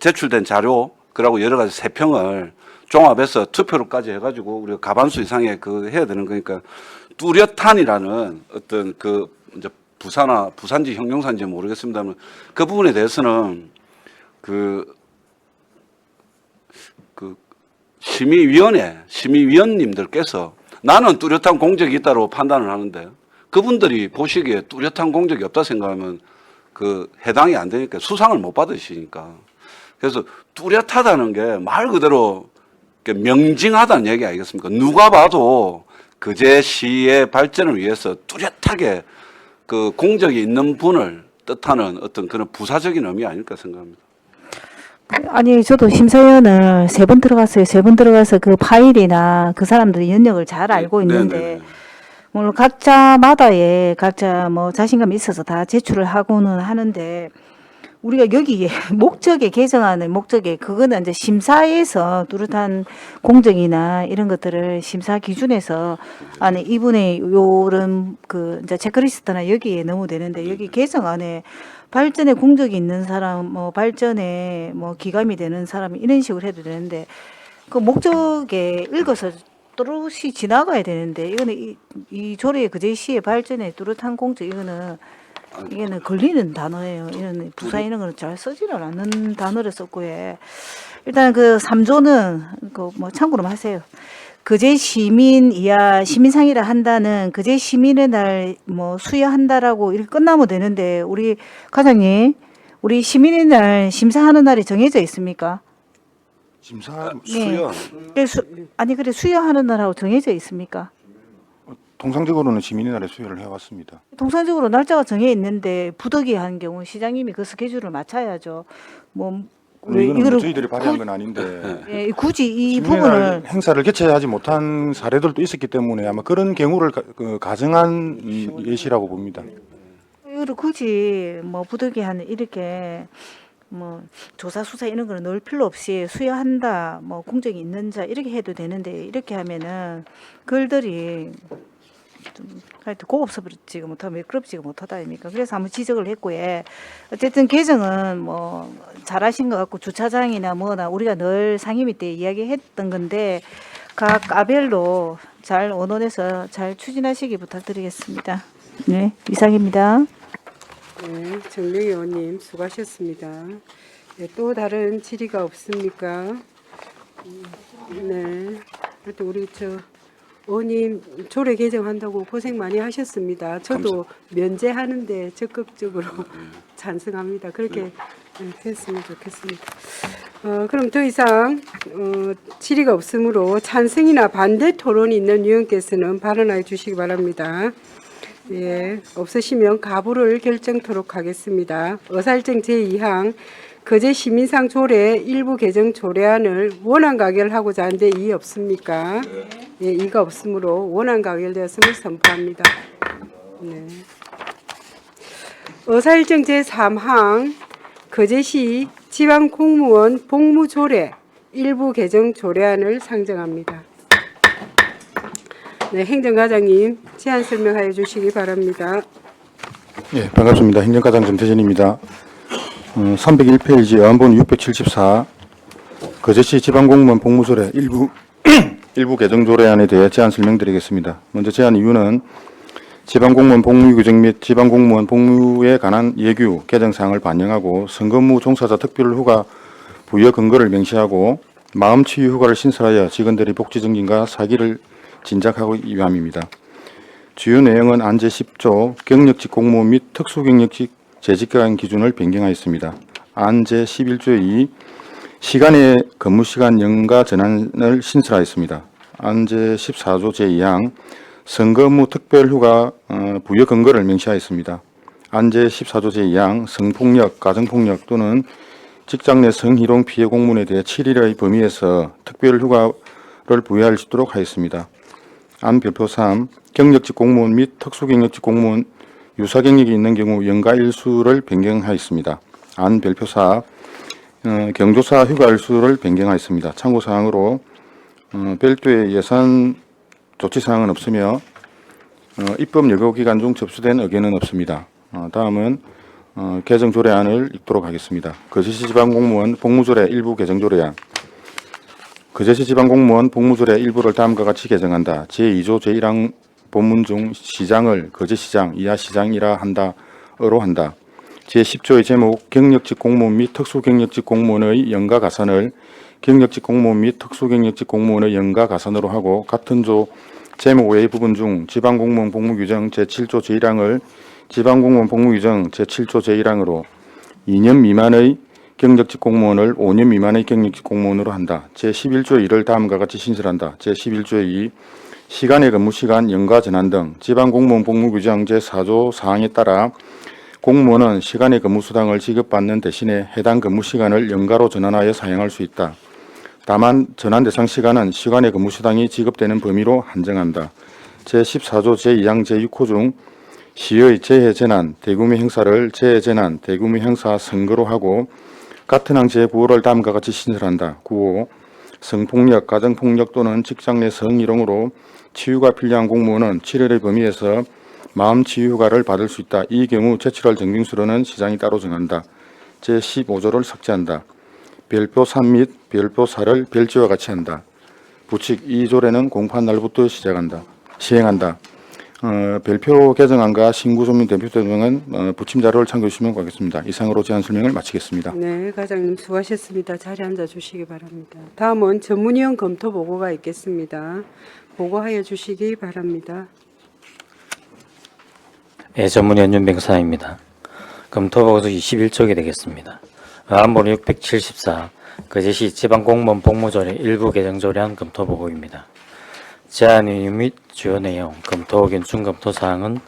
제출된 자료 그러고 여러 가지 세평을 종합해서 투표로까지 해가지고 우리가 가반수 이상의 해야 되는 거니까 뚜렷한이라는 어떤 이제 부산지 형용사인지 모르겠습니다만 그 부분에 대해서는 심의위원님들께서 나는 뚜렷한 공적이 있다고 판단을 하는데 그분들이 보시기에 뚜렷한 공적이 없다 생각하면 해당이 안 되니까 수상을 못 받으시니까 그래서 뚜렷하다는 게 말 그대로 명징하다는 얘기 아니겠습니까? 누가 봐도 거제시의 발전을 위해서 뚜렷하게 공적이 있는 분을 뜻하는 어떤 그런 부사적인 의미 아닐까 생각합니다. 아니 저도 심사위원을 3번 들어갔어요. 3번 들어가서 그 파일이나 그 사람들의 연력을 잘 알고 있는데 네네네. 물론 각자마다의 각자 자신감이 있어서 다 제출을 하고는 하는데 우리가 여기에 목적에 개정하는 목적에 그거는 이제 심사에서 뚜렷한 공정이나 이런 것들을 심사 기준에서 안에 이분의 요런 그 이제 체크리스트나 여기에 넣으면 되는데 여기 개정안에 발전에 공적이 있는 사람, 뭐 발전에 뭐 기감이 되는 사람 이런 식으로 해도 되는데 그 목적에 읽어서 뚜렷이 지나가야 되는데 이거는 이 조례 그 제시의 발전에 뚜렷한 공적 이거는 걸리는 단어예요. 이런 부사 이런 거는 잘 쓰지를 않는 단어를 썼고 해. 일단 그 3조는 그 뭐 참고로 하세요. 그제 시민 이하 시민상이라 한다는 그제 시민의 날 뭐 수여한다라고 이렇게 끝나면 되는데 우리 과장님 우리 시민의 날 심사하는 날이 정해져 있습니까? 심사 수연. 아니 그래 수여하는 날하고 정해져 있습니까? 통상적으로는 시민의 날에 수여를 해왔습니다. 통상적으로 날짜가 정해 있는데 부득이 한 경우 시장님이 그 스케줄을 맞춰야죠. 뭐 이거는 이거를 저희들이 발의한 건 아닌데 예, 굳이 이 시민의 부분을 날 행사를 개최하지 못한 사례들도 있었기 때문에 아마 그런 경우를 가정한 예시라고 봅니다. 이거를 굳이 뭐 부득이한 이렇게 뭐 조사 수사 이런 거는 넣을 필요 없이 수여한다 뭐 공적이 있는 자 이렇게 해도 되는데 이렇게 하면은 글들이 좀 하여튼 고급스럽지가 못하고 매끄럽지가 못하다 아닙니까? 그래서 한번 지적을 했고 예. 어쨌든 개정은 뭐 잘하신 것 같고 주차장이나 뭐나 우리가 늘 상임위 때 이야기했던 건데 각 아벨로 잘 원원해서 잘 추진하시기 부탁드리겠습니다. 네, 이상입니다. 네, 정명 의원님 수고하셨습니다. 네, 또 다른 질의가 없습니까? 네, 하여튼 우리 의원님 조례 개정한다고 고생 많이 하셨습니다. 저도 면제하는데 적극적으로 찬성합니다. 그렇게 됐으면 좋겠습니다. 그럼 더 이상 질의가 없으므로 찬성이나 반대 토론이 있는 위원께서는 발언해 주시기 바랍니다. 예, 없으시면 가부를 결정토록 하겠습니다. 어살정 제2항 거제 시민상 조례 일부 개정 조례안을 원안 가결하고자 하는데 이의 없습니까? 예, 이가 없으므로 원안 가결되었음을 선포합니다. 네. 어살정 제3항 거제시 지방공무원 복무조례 일부 개정 조례안을 상정합니다. 네, 행정과장님 제안 설명하여 주시기 바랍니다. 예, 반갑습니다. 행정과장 정태진입니다. 301페이지 어원본 674 거제시 지방공무원 복무조례 일부 개정 조례안에 대해 제안 설명드리겠습니다. 먼저 제안 이유는 지방공무원 복무 규정 및 지방공무원 복무에 관한 예규 개정사항을 반영하고 선거무 종사자 특별 휴가 부여 근거를 명시하고 마음치유 휴가를 신설하여 직원들의 복지 증진과 사기를 진작하고 위함입니다. 주요 내용은 안제 10조 경력직 공무원 및 특수경력직 재직관 기준을 변경하였습니다. 안제 11조 2 시간의 근무시간 연가 전환을 신설하였습니다. 안제 14조 제2항 선거무 특별휴가 부여 근거를 명시하였습니다. 안제 14조 제2항 성폭력, 가정폭력 또는 직장 내 성희롱 피해 공무원에 대해 7일의 범위에서 특별휴가를 부여할 수 있도록 하였습니다. 안 별표 3 경력직 공무원 및 특수경력직 공무원 유사 경력이 있는 경우 연가 일수를 변경하였습니다. 안 별표 4 경조사 휴가 일수를 변경하였습니다. 참고사항으로 별도의 예산 조치사항은 없으며 입법 여고기간 중 접수된 의견은 없습니다. 다음은 개정 조례안을 읽도록 하겠습니다. 거제시 지방공무원 복무조례 일부 개정 조례안 거제시 지방공무원 복무조례 일부를 다음과 같이 개정한다. 제2조 제1항 본문 중 시장을 거제시장 이하시장이라 한다로 한다. 제10조의 제목 경력직 공무원 및 특수경력직 공무원의 연가 가산을 경력직 공무원 및 특수경력직 공무원의 연가 가산으로 하고 같은 조 제목 외의 부분 중 지방공무원 복무규정 제7조 제1항을 지방공무원 복무규정 제7조 제1항으로 2년 미만의 경력직 공무원을 5년 미만의 경력직 공무원으로 한다. 제11조의 1을 다음과 같이 신설한다. 제11조의 2 시간의 근무시간 연가 전환 등 지방공무원 복무규정 제4조 사항에 따라 공무원은 시간의 근무수당을 지급받는 대신에 해당 근무시간을 연가로 전환하여 사용할 수 있다. 다만 전환 대상 시간은 시간의 근무수당이 지급되는 범위로 한정한다. 제14조 제2항 제6호 중 시의 재해재난, 대규모 행사를 재해재난, 대규모 행사 선거로 하고 같은 항 제9호를 다음과 같이 신설한다. 9호 성폭력, 가정폭력 또는 직장 내 성희롱으로 치유가 필요한 공무원은 7일의 범위에서 마음 치유 휴가를 받을 수 있다. 이 경우 제출할 증빙서류는 시장이 따로 정한다. 제15조를 삭제한다. 별표 3 및 별표 4를 별지와 같이 한다. 부칙 2조례는 공판 날부터 시행한다. 별표 개정안과 신구조민 대표자 등은 부침 자료를 참고해 주시면 고맙겠습니다. 이상으로 제안 설명을 마치겠습니다. 네, 과장님 수고하셨습니다. 자리에 앉아 주시기 바랍니다. 다음은 전문위원 검토 보고가 있겠습니다. 보고하여 주시기 바랍니다. 예, 전문위원 윤병사입니다. 검토보고서 21쪽이 되겠습니다. 의안본 674 거제시 지방공무원 복무조례 일부 개정조례안 검토보고입니다. 제안 의무 및 주요 내용, 검토 의견 중검토 사항은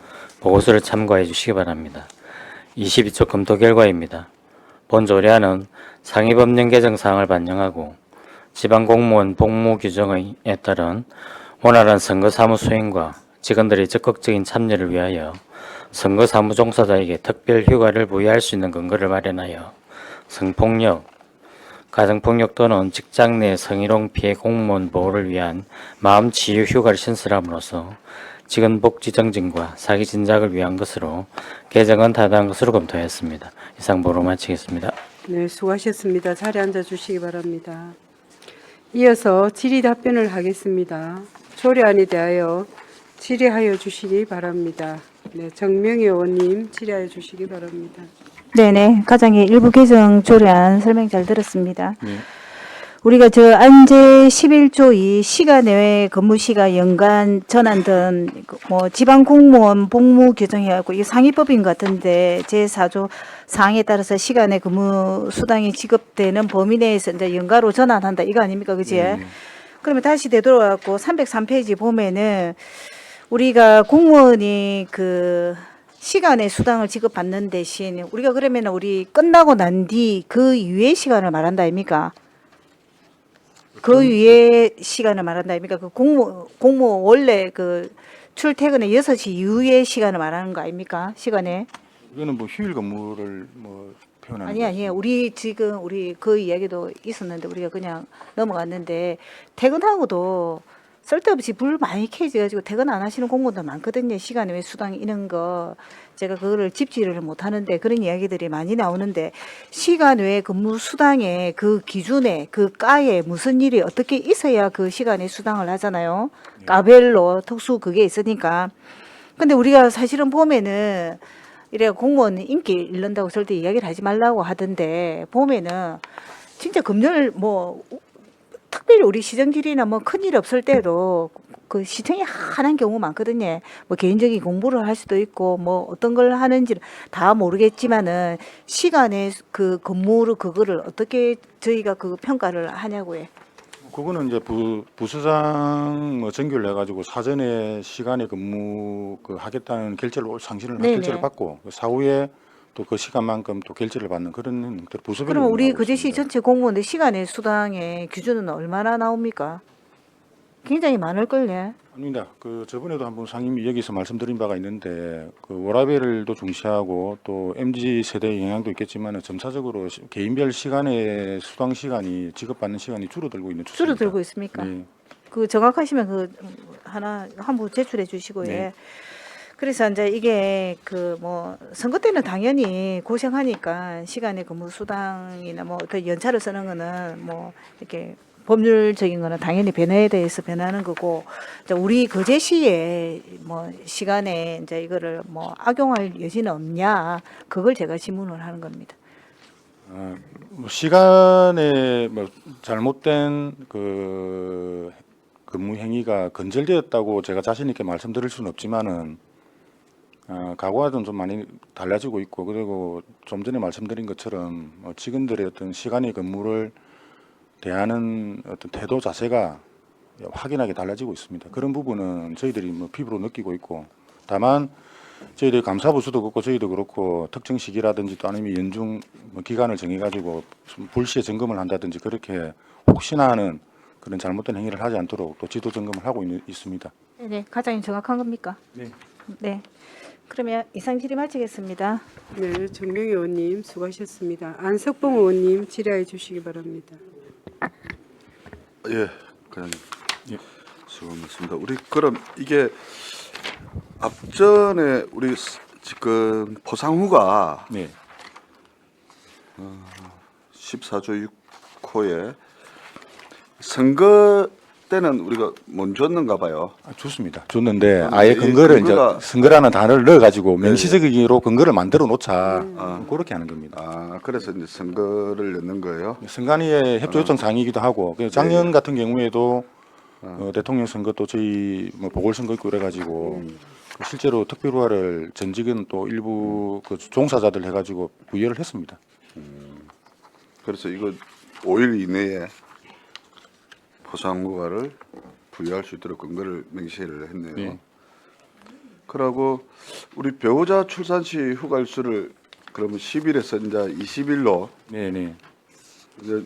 보고서를 참고해 주시기 바랍니다. 22쪽 검토 결과입니다. 본 조례안은 상위법령 개정 사항을 반영하고 지방공무원 복무 규정에 따른 원활한 선거사무 수행과 직원들의 적극적인 참여를 위하여 선거사무 종사자에게 특별 휴가를 부여할 수 있는 근거를 마련하여 성폭력, 가정폭력 또는 직장 내 성희롱 피해 공무원 보호를 위한 마음치유 휴가를 신설함으로써 직원 복지 정진과 사기 진작을 위한 것으로 개정은 타당한 것으로 검토했습니다. 이상 보로 마치겠습니다. 네, 수고하셨습니다. 자리에 앉아 주시기 바랍니다. 이어서 질의 답변을 하겠습니다. 조례안에 대하여 질의하여 주시기 바랍니다. 네, 정명희 의원님 질의하여 주시기 바랍니다. 네네. 가장의 일부 개정 조례안 설명 잘 들었습니다. 네. 우리가 저 안제 11조 2 시간 내외 근무 시간 연간 전환 등 뭐 지방 공무원 복무 규정해갖고 이게 상위법인 것 같은데 제4조 사항에 따라서 시간의 근무 수당이 지급되는 범위 내에서 이제 연가로 전환한다 이거 아닙니까, 그지? 그러면 다시 되돌아갖고 303페이지 보면은 우리가 공무원이 그 시간의 수당을 지급받는 대신 우리가 그러면 우리 끝나고 난 뒤 그 이후의 시간을 말한다 아닙니까? 그 위에 시간을 말한다 아닙니까? 그 공무 원래 그 출퇴근의 6시 이후의 시간을 말하는 거 아닙니까? 시간에. 이거는 뭐 휴일 근무를 뭐 표현하는 아니에요. 우리 지금 우리 그 이야기도 있었는데 우리가 그냥 넘어갔는데 퇴근하고도 쓸데없이 불 많이 켜져가지고 퇴근 안 하시는 공무원들 많거든요. 시간에 왜 수당 이런 거 제가 그거를 집지를 못 하는데 그런 이야기들이 많이 나오는데 시간 외에 근무 수당의 그 기준에 그 과에 무슨 일이 어떻게 있어야 그 시간에 수당을 하잖아요. 과별로 특수 그게 있으니까. 근데 우리가 사실은 보면은 이래 공무원 인기 잃는다고 절대 이야기를 하지 말라고 하던데 보면은 진짜 금요일 뭐 특별히 우리 시정질이나 뭐 큰일 없을 때도 그 시청이 한한 경우 많거든요. 뭐 개인적인 공부를 할 수도 있고 뭐 어떤 걸 하는지 다 모르겠지만은 시간에 그 근무를 그거를 어떻게 저희가 그 평가를 하냐고요. 그거는 이제 부서장 뭐 정규를 해가지고 사전에 시간에 근무 그 하겠다는 결제를 상실을 네네. 결제를 받고 그 사후에 또 그 시간만큼 또 결제를 받는 그런 형태 부서별로. 그럼 우리 운영하고 그제시 있습니다. 전체 공무원들 시간의 수당의 기준은 얼마나 나옵니까? 굉장히 많을걸요. 아닙니다. 그 저번에도 한번 상임위 여기서 말씀드린 바가 있는데 그 워라밸도 중시하고 또 MZ 세대의 영향도 있겠지만 점차적으로 개인별 시간의 수당 시간이 지급받는 시간이 줄어들고 있는 추세입니다. 줄어들고 있습니까? 네. 그 정확하시면 그 하나 한번 제출해 주시고요. 네. 그래서 이제 이게 그 뭐 선거 때는 당연히 고생하니까 시간에 근무 수당이나 뭐 어떤 연차를 쓰는 거는 뭐 이렇게 법률적인 거는 당연히 변화에 대해서 변하는 거고 이제 우리 거제시에 뭐 시간에 이제 이거를 뭐 악용할 여지는 없냐 그걸 제가 질문을 하는 겁니다. 뭐 시간에 뭐 잘못된 그 근무 행위가 건절되었다고 제가 자신 있게 말씀드릴 수는 없지만은 과거와는 좀 많이 달라지고 있고 그리고 좀 전에 말씀드린 것처럼 직원들의 어떤 시간의 근무를 대하는 어떤 태도 자세가 확연하게 달라지고 있습니다. 그런 부분은 저희들이 뭐 피부로 느끼고 있고 다만 저희들 감사부서도 그렇고 저희도 그렇고 특정 시기라든지 또 아니면 연중 뭐 기간을 정해가지고 좀 불시에 점검을 한다든지 그렇게 혹시나 하는 그런 잘못된 행위를 하지 않도록 또 지도 점검을 하고 있습니다. 네, 과장님 정확한 겁니까? 네. 네. 그러면 이상 질의 마치겠습니다. 네, 정명 의원님 수고하셨습니다. 안석봉 의원님 질의해 주시기 바랍니다. 예, 그냥 수고하셨습니다. 우리 그럼 이게 앞전에 우리 지금 포상후가 네. 14조 6호에 선거 때는 우리가 못 줬는가 봐요. 좋습니다. 줬는데 아, 아예 이 근거를 근거가- 이제 선거라는 단어를 넣어가지고 명시적으로 근거를 만들어 놓자 아. 그렇게 하는 겁니다. 아, 그래서 이제 선거를 넣는 거예요. 선관위의 협조 요청 사항이기도 하고 그래서 작년 같은 경우에도 대통령 선거도 저희 뭐 보궐선거 있고 그래가지고 그 실제로 특별후화를 전직은 또 일부 그 종사자들 해가지고 부여를 했습니다. 그래서 이거 5일 이내에 포상후가를 부여할 수 있도록 근거를 명시를 했네요. 네. 그러고 우리 배우자 출산 시 휴가 일수를 그러면 10일에서 이제 20일로 네네. 이제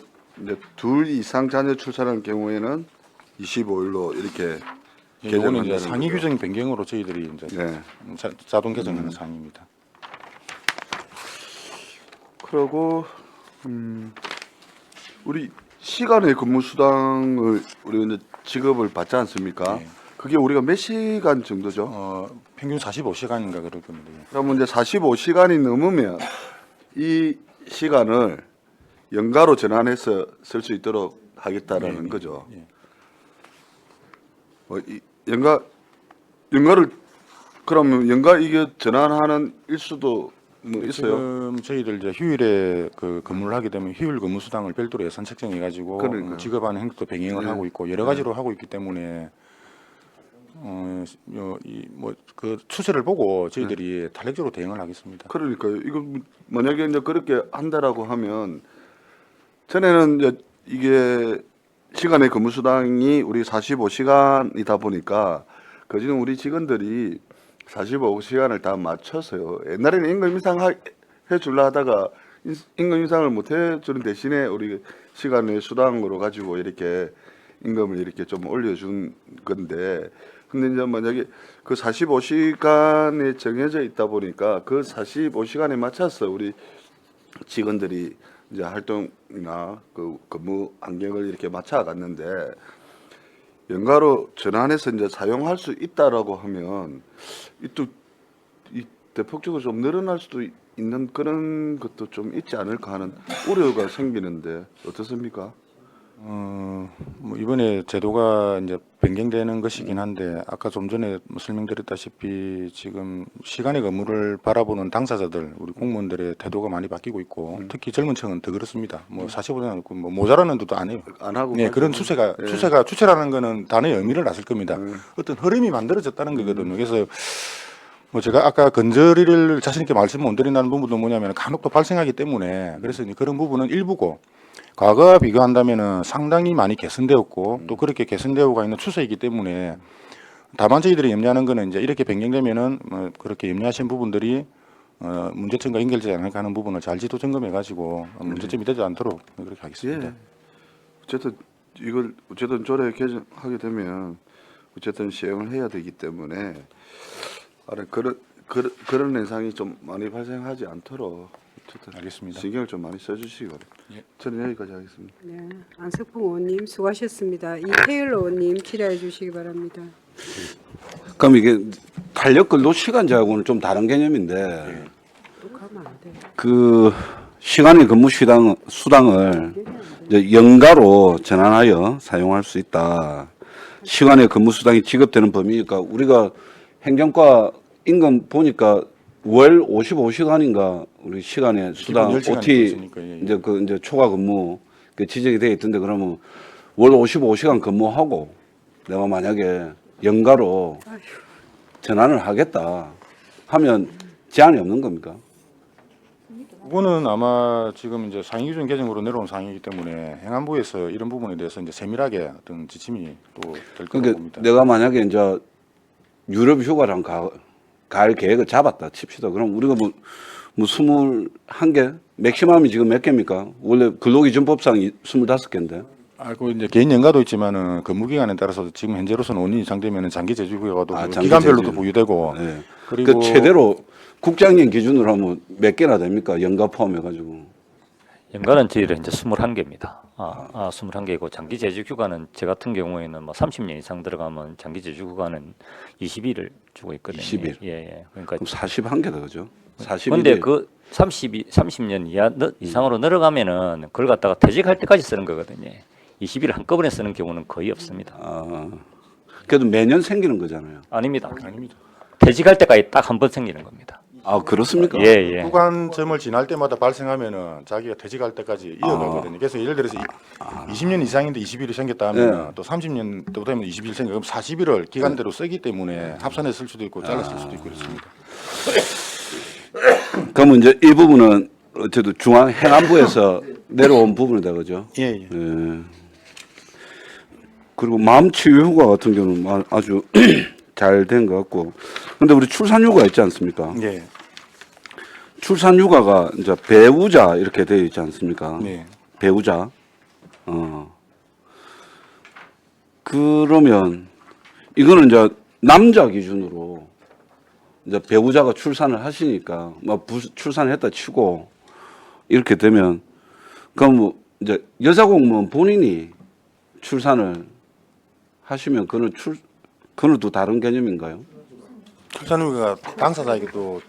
둘 이상 자녀 출산한 경우에는 25일로 이렇게 이거는 이제 개정한다는 상위 거죠. 규정 변경으로 저희들이 이제 네. 자동 개정하는 사항입니다. 그리고 우리 시간의 근무 수당을 우리 이제 지급을 받지 않습니까? 네. 그게 우리가 몇 시간 정도죠? 평균 45시간인가 그럴 겁니다. 예. 그러면 이제 45시간이 넘으면 이 시간을 연가로 전환해서 쓸 수 있도록 하겠다라는 네, 거죠. 예. 연가를 그러면 연가 이게 전환하는 일수도 뭐 있어요? 지금 저희들 이제 휴일에 그 근무를 하게 되면 휴일 근무 수당을 별도로 예산 책정해 가지고 그러니까요. 지급하는 행태도 병행을 네. 하고 있고 여러 가지로 하고 있기 때문에 그 추세를 보고 저희들이 탄력적으로 대응을 하겠습니다. 그러니까요. 이거 만약에 이제 그렇게 한다라고 하면 전에는 이제 이게 시간의 근무 수당이 우리 45시간이다 보니까 그지는 우리 직원들이 45시간을 다 맞춰서요. 옛날에는 임금 인상 해줄라 하다가 임금 인상을 못 해주는 대신에 우리 시간의 수당으로 가지고 이렇게 임금을 이렇게 좀 올려준 건데, 근데 이제 만약에 그 45시간에 정해져 있다 보니까 그 45시간에 맞춰서 우리 직원들이 이제 활동이나 그 근무 환경을 이렇게 맞춰 갔는데 연가로 전환해서 이제 사용할 수 있다라고 하면 이 대폭적으로 좀 늘어날 수도 있는 그런 것도 좀 있지 않을까 하는 우려가 생기는데 어떻습니까? 뭐 이번에 제도가 이제 변경되는 것이긴 한데 아까 좀 전에 뭐 설명드렸다시피 지금 시간의 근무를 바라보는 당사자들 우리 공무원들의 태도가 많이 바뀌고 있고 특히 젊은 층은 더 그렇습니다. 뭐 45년 않고 뭐 모자라는 데도 안 해요. 안 하고 네, 그런 가지고. 추세라는 거는 단어의 의미를 놨을 겁니다. 어떤 흐름이 만들어졌다는 거거든요. 그래서 뭐 제가 아까 건절이를 자신 있게 말씀 못 드린다는 부분도 뭐냐면 간혹 또 발생하기 때문에 그래서 이제 그런 부분은 일부고 과거와 비교한다면은 상당히 많이 개선되었고 또 그렇게 개선되어가 있는 추세이기 때문에 다만 저희들이 염려하는 거는 이제 이렇게 변경되면은 뭐 그렇게 염려하신 부분들이 문제점과 연결되지 않을까 하는 부분을 잘 지도 점검해 가지고 문제점이 되지 않도록 그렇게 하겠습니다. 예. 어쨌든 이걸 어쨌든 조례 개정하게 되면 어쨌든 시행을 해야 되기 때문에 그런 현상이 좀 많이 발생하지 않도록 어쨌든 알겠습니다. 신경을 좀 많이 써주시기 바랍니다. 예. 저는 여기까지 하겠습니다. 네, 안석봉 의원님 수고하셨습니다. 이태일 의원님 질의해 주시기 바랍니다. 그럼 이게 탄력 근로 시간제하고는 좀 다른 개념인데 또 가면 안 돼. 그 시간의 근무 수당을 이제 연가로 전환하여 사용할 수 있다. 시간의 근무 수당이 지급되는 범위니까 우리가 행정과 임금 보니까 월 55시간인가 우리 시간의 수당 기본 10시간이 OT 있으니까, 예, 예. 이제 초과 근무 그 지적이 되어 있던데 그러면 월 55시간 근무하고 내가 만약에 연가로 전환을 하겠다 하면 제한이 없는 겁니까? 그거는 아마 지금 이제 상위기준 개정으로 내려온 사항이기 때문에 행안부에서 이런 부분에 대해서 이제 세밀하게 어떤 지침이 또 될 거라고 그러니까 봅니다. 내가 만약에 이제 유럽 휴가랑 갈 계획을 잡았다 칩시다. 그럼 우리가 뭐 21개? 맥시멈이 지금 몇 개입니까? 원래 근로기준법상 25개인데. 그 이제 개인 연가도 있지만은 근무 기간에 따라서 지금 현재로서는 5년 이상 되면은 장기 재직휴가도 아, 장기 기간별로도 재직. 부여되고 네. 그리고 그 최대로 국장님 기준으로 하면 몇 개나 됩니까? 연가 포함해가지고. 연간은 저희는 이제 21개입니다. 21개이고 장기 재직 휴가는 저 같은 경우에는 뭐 30년 이상 들어가면 장기 재직 휴가는 20일을 주고 있거든요. 20일. 예. 그러니까 그럼 41개다 그죠? 40일. 근데 그 30년 이상으로 늘어가면은 그걸 갖다가 퇴직할 때까지 쓰는 거거든요. 20일 한꺼번에 쓰는 경우는 거의 없습니다. 그래도 매년 생기는 거잖아요. 아닙니다. 아닙니다. 퇴직할 때까지 딱 한 번 생기는 겁니다. 아 그렇습니까? 예. 구간점을 지날 때마다 발생하면은 자기가 퇴직할 때까지 이어가거든요. 그래서 예를 들어서 20년 이상인데 20일이 생겼다 하면 또 30년 또 되면 20일 생겨. 그럼 40일을 기간대로 쓰기 때문에 합산해 쓸 수도 있고 잘라 쓸 수도 있고 그렇습니다. 그러면 이제 이 부분은 어쨌든 중앙 행안부에서 내려온 부분이다 그죠? 예. 그리고 마음치유휴가 같은 경우는 아주 잘 된 것 같고. 근데 우리 출산휴가 있지 않습니까? 예. 출산휴가가 이제 배우자 이렇게 되어 있지 않습니까? 네. 배우자. 그러면 이거는 이제 남자 기준으로 이제 배우자가 출산을 하시니까 뭐 출산을 했다 치고 이렇게 되면 그럼 뭐 이제 여자 공무원 본인이 출산을 하시면 그거는 또 다른 개념인가요? 출산휴가가 당사자에게 또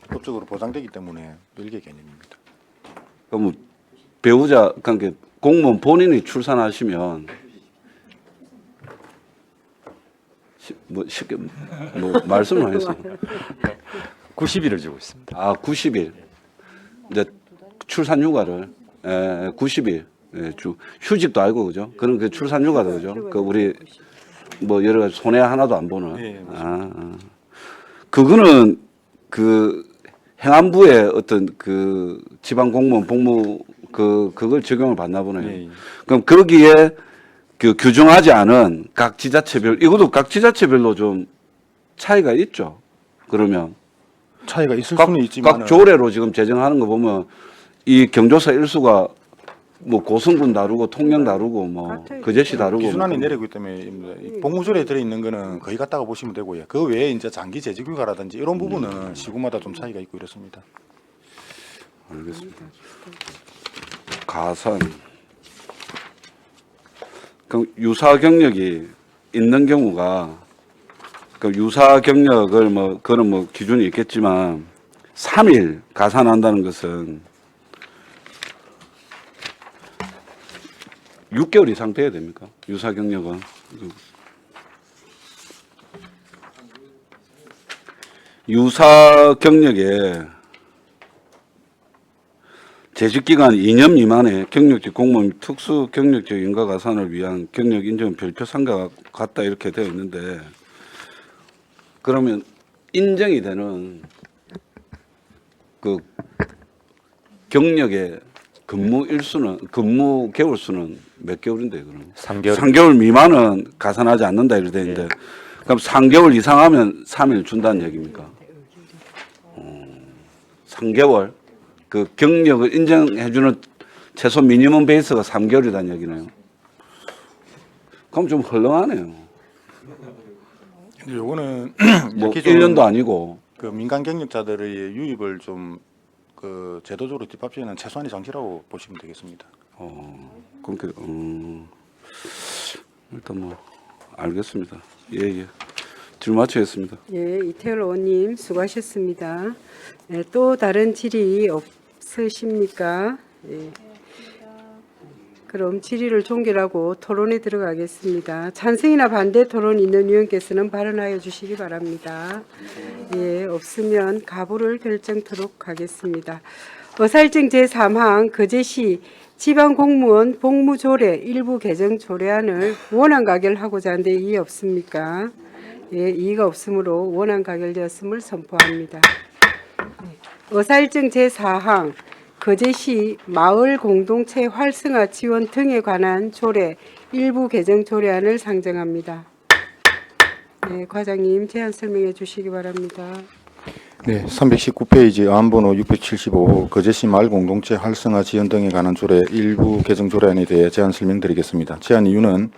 법적으로 보장되기 때문에 별개의 개념입니다. 그럼 뭐 배우자 그러니까 공무원 본인이 출산하시면 쉽게 말씀을 안 했어요. 90일을 주고 있습니다. 90일. 이제 출산휴가를 90일 휴직도 알고 그죠? 그런 그 출산휴가도 그죠? 그 우리 뭐 여러 가지 손해 하나도 안 보는. 예, 그거는 그 행안부의 어떤 그 지방 공무원 복무 그걸 적용을 받나 보네요. 예. 그럼 거기에 그 규정하지 않은 각 지자체별 이것도 각 지자체별로 좀 차이가 있죠. 그러면 차이가 있을 수는 있지만 각 조례로 지금 제정하는 거 보면 이 경조사 일수가 뭐 고성군 다르고 통영 다르고 뭐 거제시 다르고 기준안이 내리기 때문에 이 복무조례에 들어 있는 거는 거의 같다고 보시면 되고요. 그 외에 이제 장기 재직휴가라든지 이런 부분은 시구마다 좀 차이가 있고 이렇습니다. 알겠습니다. 가산. 그럼 유사 경력이 있는 경우가 그 유사 경력을 뭐 그런 뭐 기준이 있겠지만 3일 가산한다는 것은 6개월 이상 돼야 됩니까? 유사 경력은. 유사 경력에 재직기간 2년 미만의 경력직 공무원 및 특수 경력직 인가 가산을 위한 경력 인정 별표 상과 같다 이렇게 되어 있는데 그러면 인정이 되는 그 경력의 근무 개월 수는 몇 개월인데 그럼? 3개월. 3개월 미만은 가산하지 않는다 이렇게 되어 있는데 그럼 3개월 이상 하면 3일 준다는 얘기입니까? 3개월? 그 경력을 인정해주는 최소 미니멈 베이스가 3개월이라는 얘기네요. 그럼 좀 헐렁하네요. 근데 요거는 뭐 이렇게 좀 1년도 아니고. 그 민간 경력자들의 유입을 좀 그 제도적으로 뒷받침하는 최소한의 장치라고 보시면 되겠습니다. 그러니까 일단 뭐 알겠습니다. 예. 질문 마치겠습니다. 예, 이태열 의원님 수고하셨습니다. 예, 또 다른 질의 없으십니까? 예. 그럼 질의를 종결하고 토론에 들어가겠습니다. 찬성이나 반대 토론 있는 위원께서는 발언하여 주시기 바랍니다. 예, 없으면 가부를 결정토록 하겠습니다. 어살증 제3항 거제시 지방공무원 복무조례 일부 개정 조례안을 원안 가결하고자 하는데 이의 없습니까? 예, 이의가 없으므로 원안 가결되었음을 선포합니다. 어살증 제4항 거제시 마을 공동체 활성화 지원 등에 관한 조례 일부 개정 조례안을 상정합니다. 네, 과장님 제안 설명해 주시기 바랍니다. 네, 319페이지 의안번호 675호 거제시 마을 공동체 활성화 지원 등에 관한 조례 일부 개정 조례안에 대해 제안 설명드리겠습니다. 제안 이유는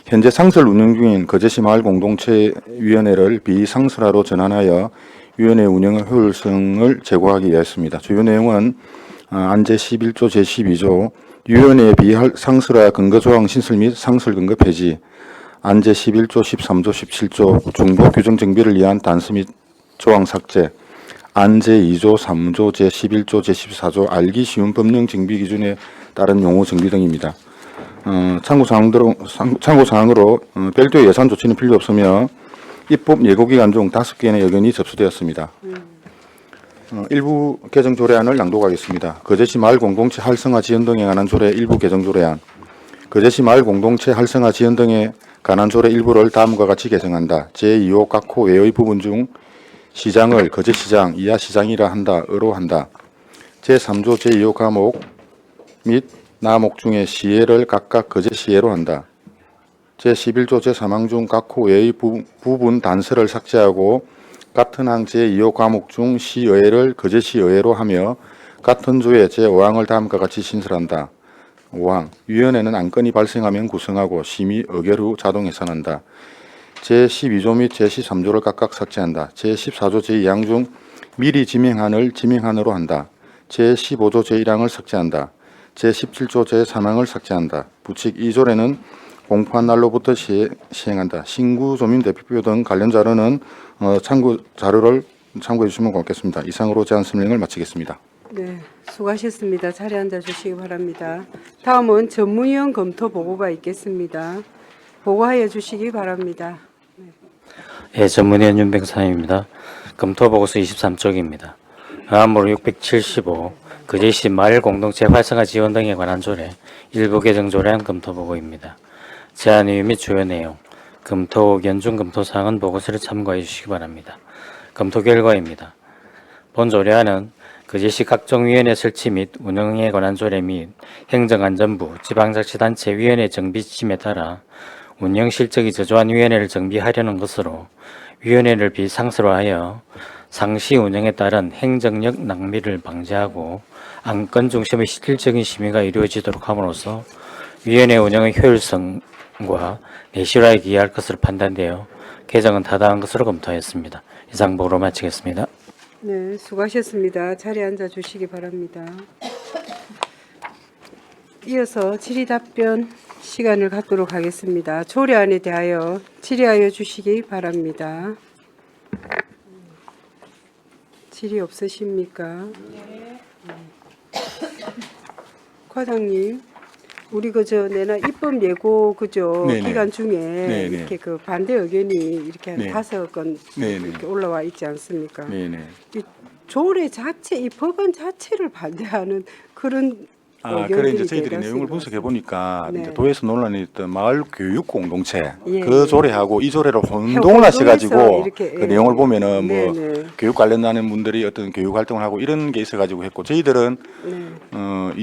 현재 상설 운영 중인 거제시 마을 공동체 위원회를 비상설화로 전환하여 위원회 운영의 효율성을 제고하기 위해서입니다. 주요 내용은 안제 11조 제12조 위원회 비상설화 근거조항 신설 및 상설 근거 폐지, 안제 11조 13조 17조 중복 규정 정비를 위한 단서 및 조항 삭제, 안제 2조 3조 제11조 제14조 알기 쉬운 법령 정비 기준에 따른 용어 정비 등입니다. 참고사항으로 별도의 예산 조치는 필요 없으며 입법 예고기간 중 5개의 의견이 접수되었습니다. 일부 개정 조례안을 낭독하겠습니다. 거제시 마을 공동체 활성화 지원 등에 관한 조례 일부 개정 조례안. 거제시 마을 공동체 활성화 지원 등에 관한 조례 일부를 다음과 같이 개정한다. 제2호 각 호 외의 부분 중 시장을 거제시장, 이하시장이라 한다으로 한다. 제3조 제2호 과목 및 나목 중에 시해를 각각 거제시해로 한다. 제11조 제3항 중 각 호 외의 부분 단서를 삭제하고 같은 항 제2호 과목 중 시의회를 거제시의회로 하며 같은 조의 제5항을 다음과 같이 신설한다. 5항 위원회는 안건이 발생하면 구성하고 심의 의결 후 자동 해산한다. 제12조 및 제13조를 각각 삭제한다. 제14조 제2항 중 미리 지명한을 지명한으로 한다. 제15조 제1항을 삭제한다. 제17조 제3항을 삭제한다. 부칙 2조례는 공포한 날로부터 시행한다. 신구 조민 대표표 등 관련 자료는 참고 자료를 참고해 주시면 고맙겠습니다. 이상으로 제안 설명을 마치겠습니다. 네, 수고하셨습니다. 자리에 앉아 주시기 바랍니다. 다음은 전문위원 검토 보고가 있겠습니다. 보고하여 주시기 바랍니다. 예, 전문위원 윤병삼입니다. 검토보고서 23쪽입니다. 의안번호 675 거제시 마을 공동체 활성화 지원 등에 관한 조례 일부 개정 조례안 검토보고입니다. 제안 이유 및 주요 내용, 검토 의견 중 검토사항은 보고서를 참고해 주시기 바랍니다. 검토 결과입니다. 본 조례안은 거제시 각종위원회 설치 및 운영에 관한 조례 및 행정안전부 지방자치단체위원회 정비 지침에 따라 운영 실적이 저조한 위원회를 정비하려는 것으로 위원회를 비상설화하여 상시 운영에 따른 행정력 낭비를 방지하고 안건 중심의 실질적인 심의가 이루어지도록 함으로써 위원회 운영의 효율성과 내실화에 기여할 것으로 판단되어 개정은 타당한 것으로 검토하였습니다. 이상 보고로 마치겠습니다. 네, 수고하셨습니다. 자리에 앉아 주시기 바랍니다. 이어서 질의 답변 시간을 갖도록 하겠습니다. 조례안에 대하여 질의하여 주시기 바랍니다. 질의 없으십니까? 과장님, 우리 내나 입법 예고 네네. 기간 중에 네네. 이렇게 그 반대 의견이 이렇게 한 네. 5건 네네. 이렇게 올라와 있지 않습니까? 네네. 이 조례 자체, 이 법안 자체를 반대하는 그런 그래 이제 의견들이 저희들이 대다수인 내용을 것 분석해 같습니다. 보니까 네. 이제 도에서 논란이 있던 마을 교육 공동체 예, 그 예. 조례하고 이 조례를 혼동해서 혼동을 하셔가지고 이렇게, 그 예. 내용을 보면은 뭐 네네. 교육 관련하는 분들이 어떤 교육 활동을 하고 이런 게 있어가지고 했고 저희들은 네.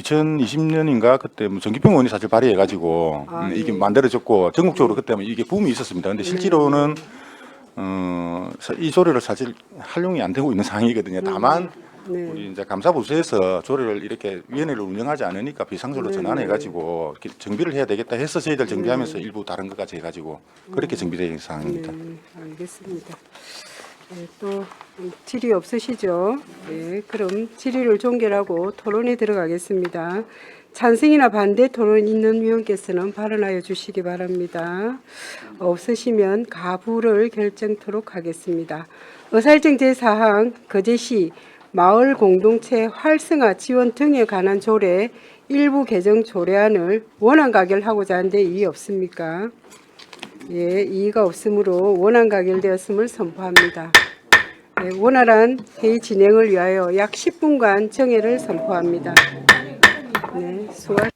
2020년인가 그때 뭐 전기평 의원이 사실 발의해가지고 이게 예. 만들어졌고 전국적으로 그때 이게 붐이 있었습니다. 근데 실제로는 이 조례를 사실 활용이 안 되고 있는 상황이거든요. 다만 네. 우리 이제 감사부서에서 조례를 이렇게 위원회를 운영하지 않으니까 비상조로 네, 전환해가지고 이렇게 정비를 해야 되겠다 해서 저희들 정비하면서 일부 다른 것까지 해가지고 그렇게 정비된 상황입니다. 네, 알겠습니다. 네, 또 질의 없으시죠? 네, 그럼 질의를 종결하고 토론에 들어가겠습니다. 찬성이나 반대 토론 있는 위원께서는 발언하여 주시기 바랍니다. 없으시면 가부를 결정토록 하겠습니다. 의사일정 제4항 거제시 마을 공동체 활성화 지원 등에 관한 조례 일부 개정 조례안을 원안 가결하고자 하는데 이의 없습니까? 예, 이의가 없으므로 원안 가결되었음을 선포합니다. 네, 원활한 회의 진행을 위하여 약 10분간 정회를 선포합니다. 네, 수고하셨습니다.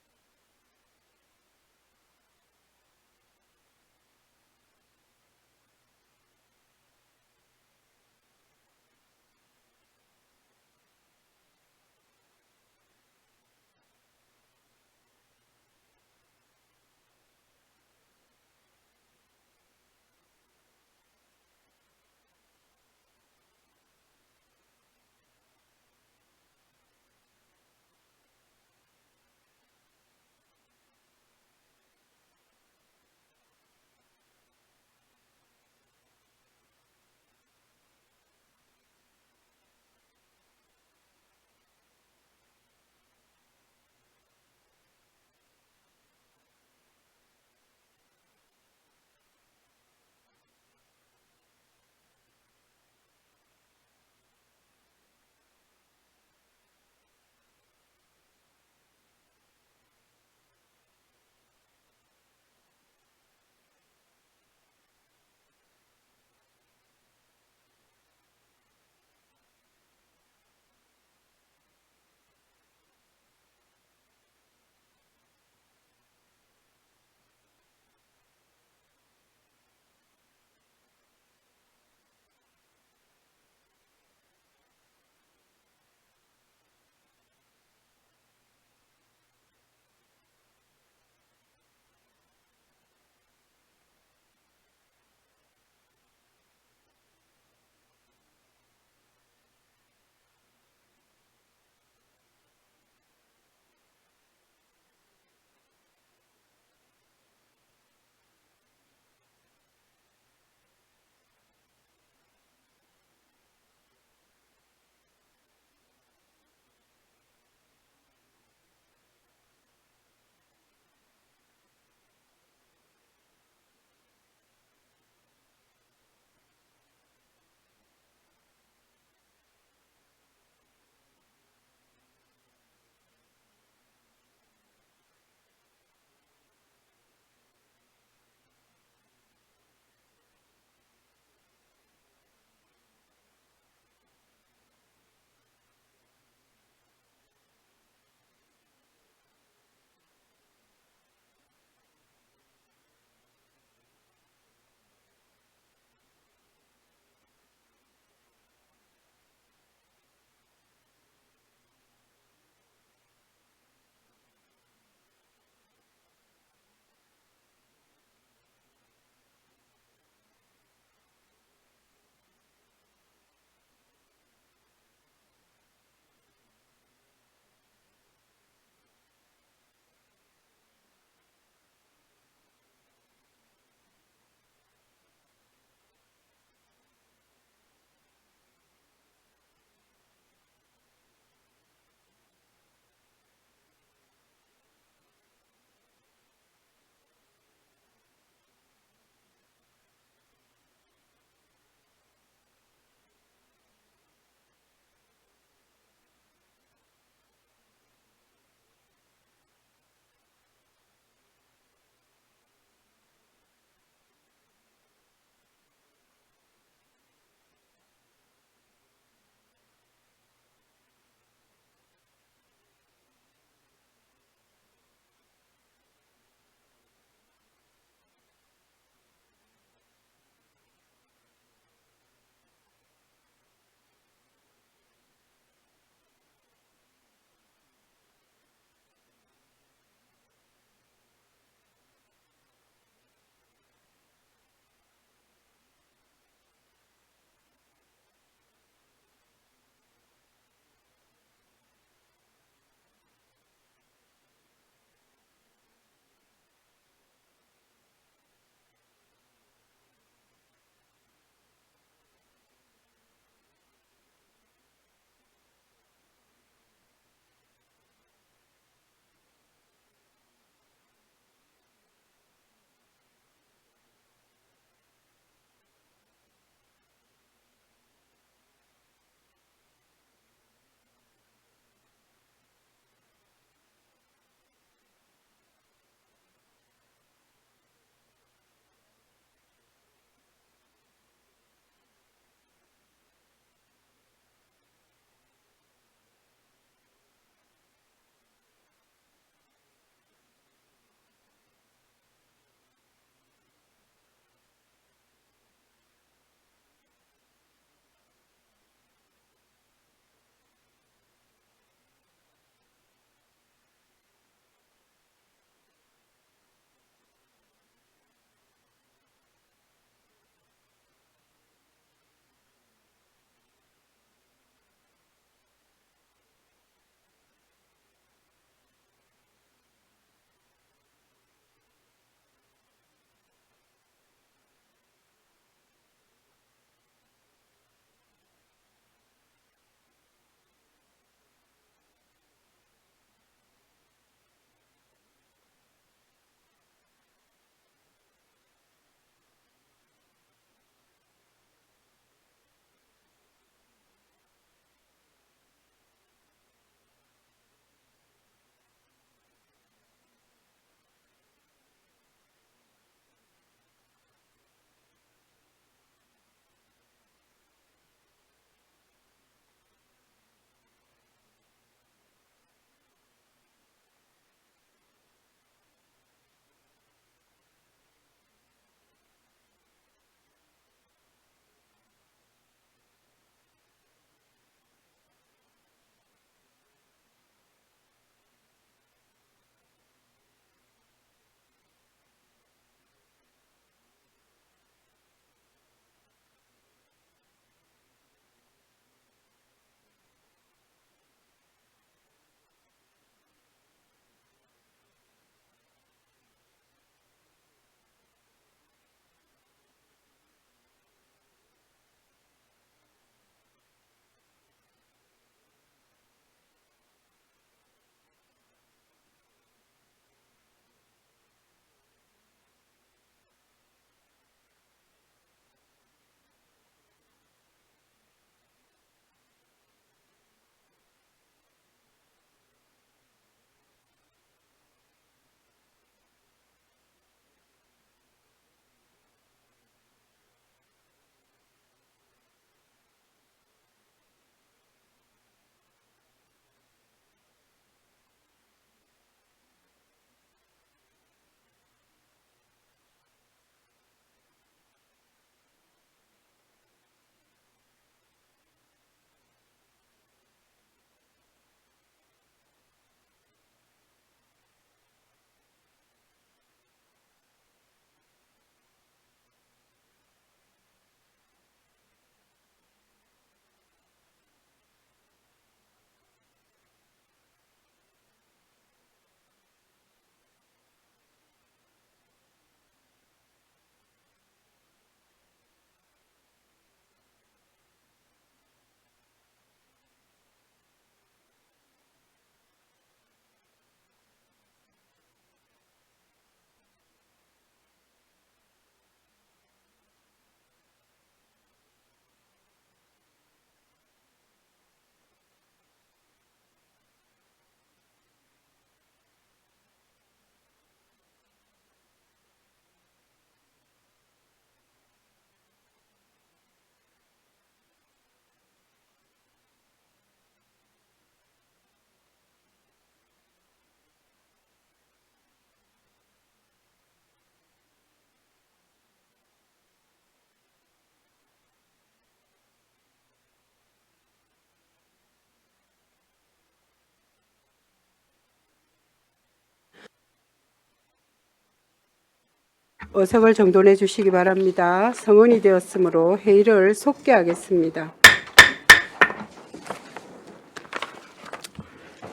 어석을 정돈해 주시기 바랍니다. 성원이 되었으므로 회의를 속개하겠습니다.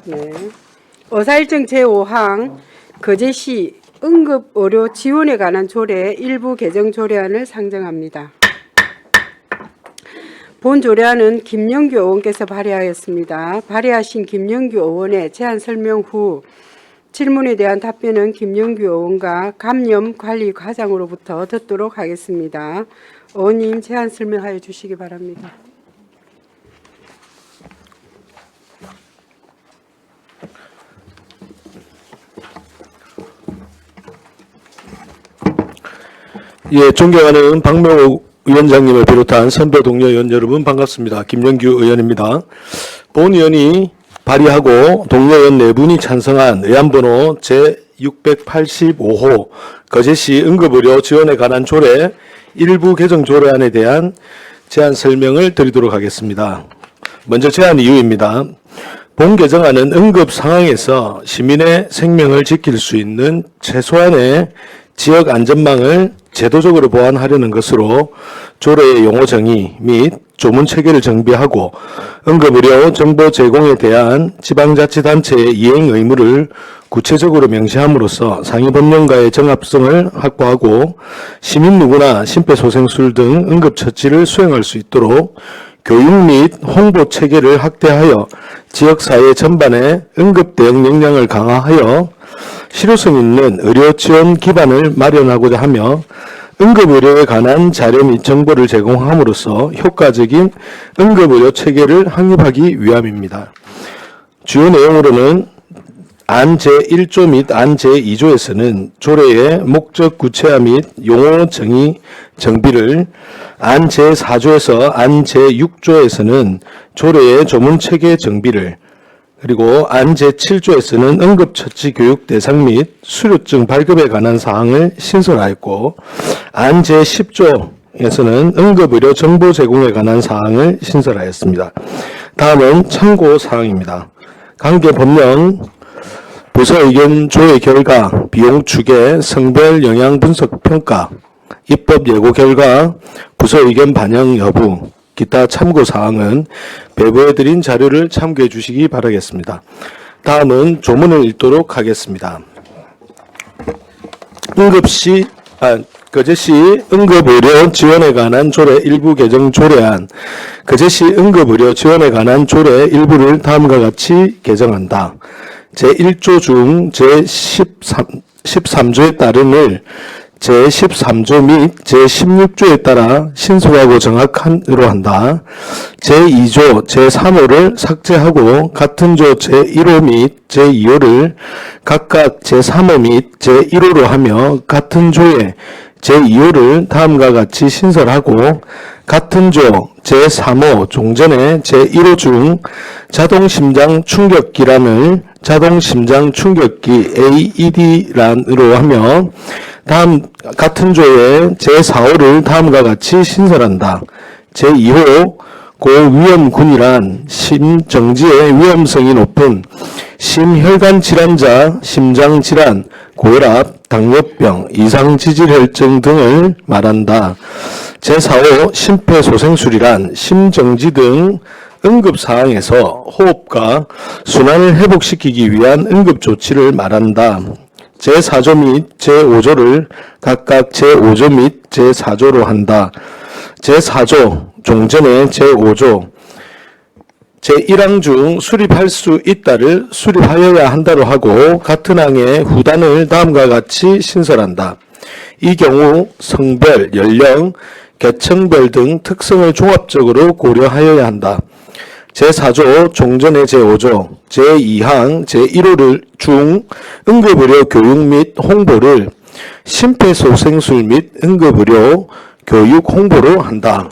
네. 의사일정 제5항 거제시 응급의료 지원에 관한 조례 일부 개정 조례안을 상정합니다. 본 조례안은 김영규 의원께서 발의하였습니다. 발의하신 김영규 의원의 제안 설명 후 질문에 대한 답변은 김영규 의원과 감염관리과장으로부터 듣도록 하겠습니다. 의원님 제안 설명하여 주시기 바랍니다. 예, 존경하는 박명호 위원장님을 비롯한 선배 동료 의원 여러분 반갑습니다. 김영규 의원입니다. 본 의원이 발의하고 동료 의원 4분이 찬성한 의안번호 제685호 거제시 응급의료 지원에 관한 조례 일부 개정 조례안에 대한 제안 설명을 드리도록 하겠습니다. 먼저 제안 이유입니다. 본 개정안은 응급 상황에서 시민의 생명을 지킬 수 있는 최소한의 지역 안전망을 제도적으로 보완하려는 것으로 조례의 용어 정의 및 조문 체계를 정비하고 응급의료 정보 제공에 대한 지방자치단체의 이행 의무를 구체적으로 명시함으로써 상위 법령과의 정합성을 확보하고 시민 누구나 심폐소생술 등 응급처치를 수행할 수 있도록 교육 및 홍보 체계를 확대하여 지역사회 전반의 응급대응 역량을 강화하여 실효성 있는 의료 지원 기반을 마련하고자 하며 응급의료에 관한 자료 및 정보를 제공함으로써 효과적인 응급의료 체계를 확립하기 위함입니다. 주요 내용으로는 안 제1조 및 안 제2조에서는 조례의 목적 구체화 및 용어 정의 정비를, 안 제4조에서 안 제6조에서는 조례의 조문 체계 정비를, 그리고 안 제7조에서는 응급처치 교육 대상 및 수료증 발급에 관한 사항을 신설하였고, 안 제10조에서는 응급의료 정보 제공에 관한 사항을 신설하였습니다. 다음은 참고 사항입니다. 관계 법령, 부서 의견 조회 결과, 비용 추계, 성별 영향 분석 평가, 입법 예고 결과, 부서 의견 반영 여부, 기타 참고사항은 배부해드린 자료를 참고해 주시기 바라겠습니다. 다음은 조문을 읽도록 하겠습니다. 거제시 응급의료 지원에 관한 조례 일부 개정 조례안, 거제시 응급의료 지원에 관한 조례 일부를 다음과 같이 개정한다. 제1조 중 제13조에 따름을 제13조 및 제16조에 따라 신속하고 정확한으로 한다. 제2조, 제3호를 삭제하고 같은 조 제1호 및 제2호를 각각 제3호 및 제1호로 하며 같은 조의 제2호를 다음과 같이 신설하고 같은 조 제3호 종전의 제1호 중 자동심장 충격기란을 자동심장충격기 AED란으로 하며 다음 같은 조의 제4호를 다음과 같이 신설한다. 제2호 고위험군이란 심정지의 위험성이 높은 심혈관 질환자, 심장질환, 고혈압, 당뇨병, 이상지질혈증 등을 말한다. 제4호 심폐소생술이란 심정지 등 응급사항에서 호흡과 순환을 회복시키기 위한 응급조치를 말한다. 제4조 및 제5조를 각각 제5조 및 제4조로 한다. 제4조 종전의 제5조 제1항 중 수립할 수 있다를 수립하여야 한다로 하고 같은 항의 후단을 다음과 같이 신설한다. 이 경우 성별, 연령, 계층별 등 특성을 종합적으로 고려하여야 한다. 제4조 종전의 제5조 제2항 제1호를 중 응급의료 교육 및 홍보를 심폐소생술 및 응급의료 교육 홍보로 한다.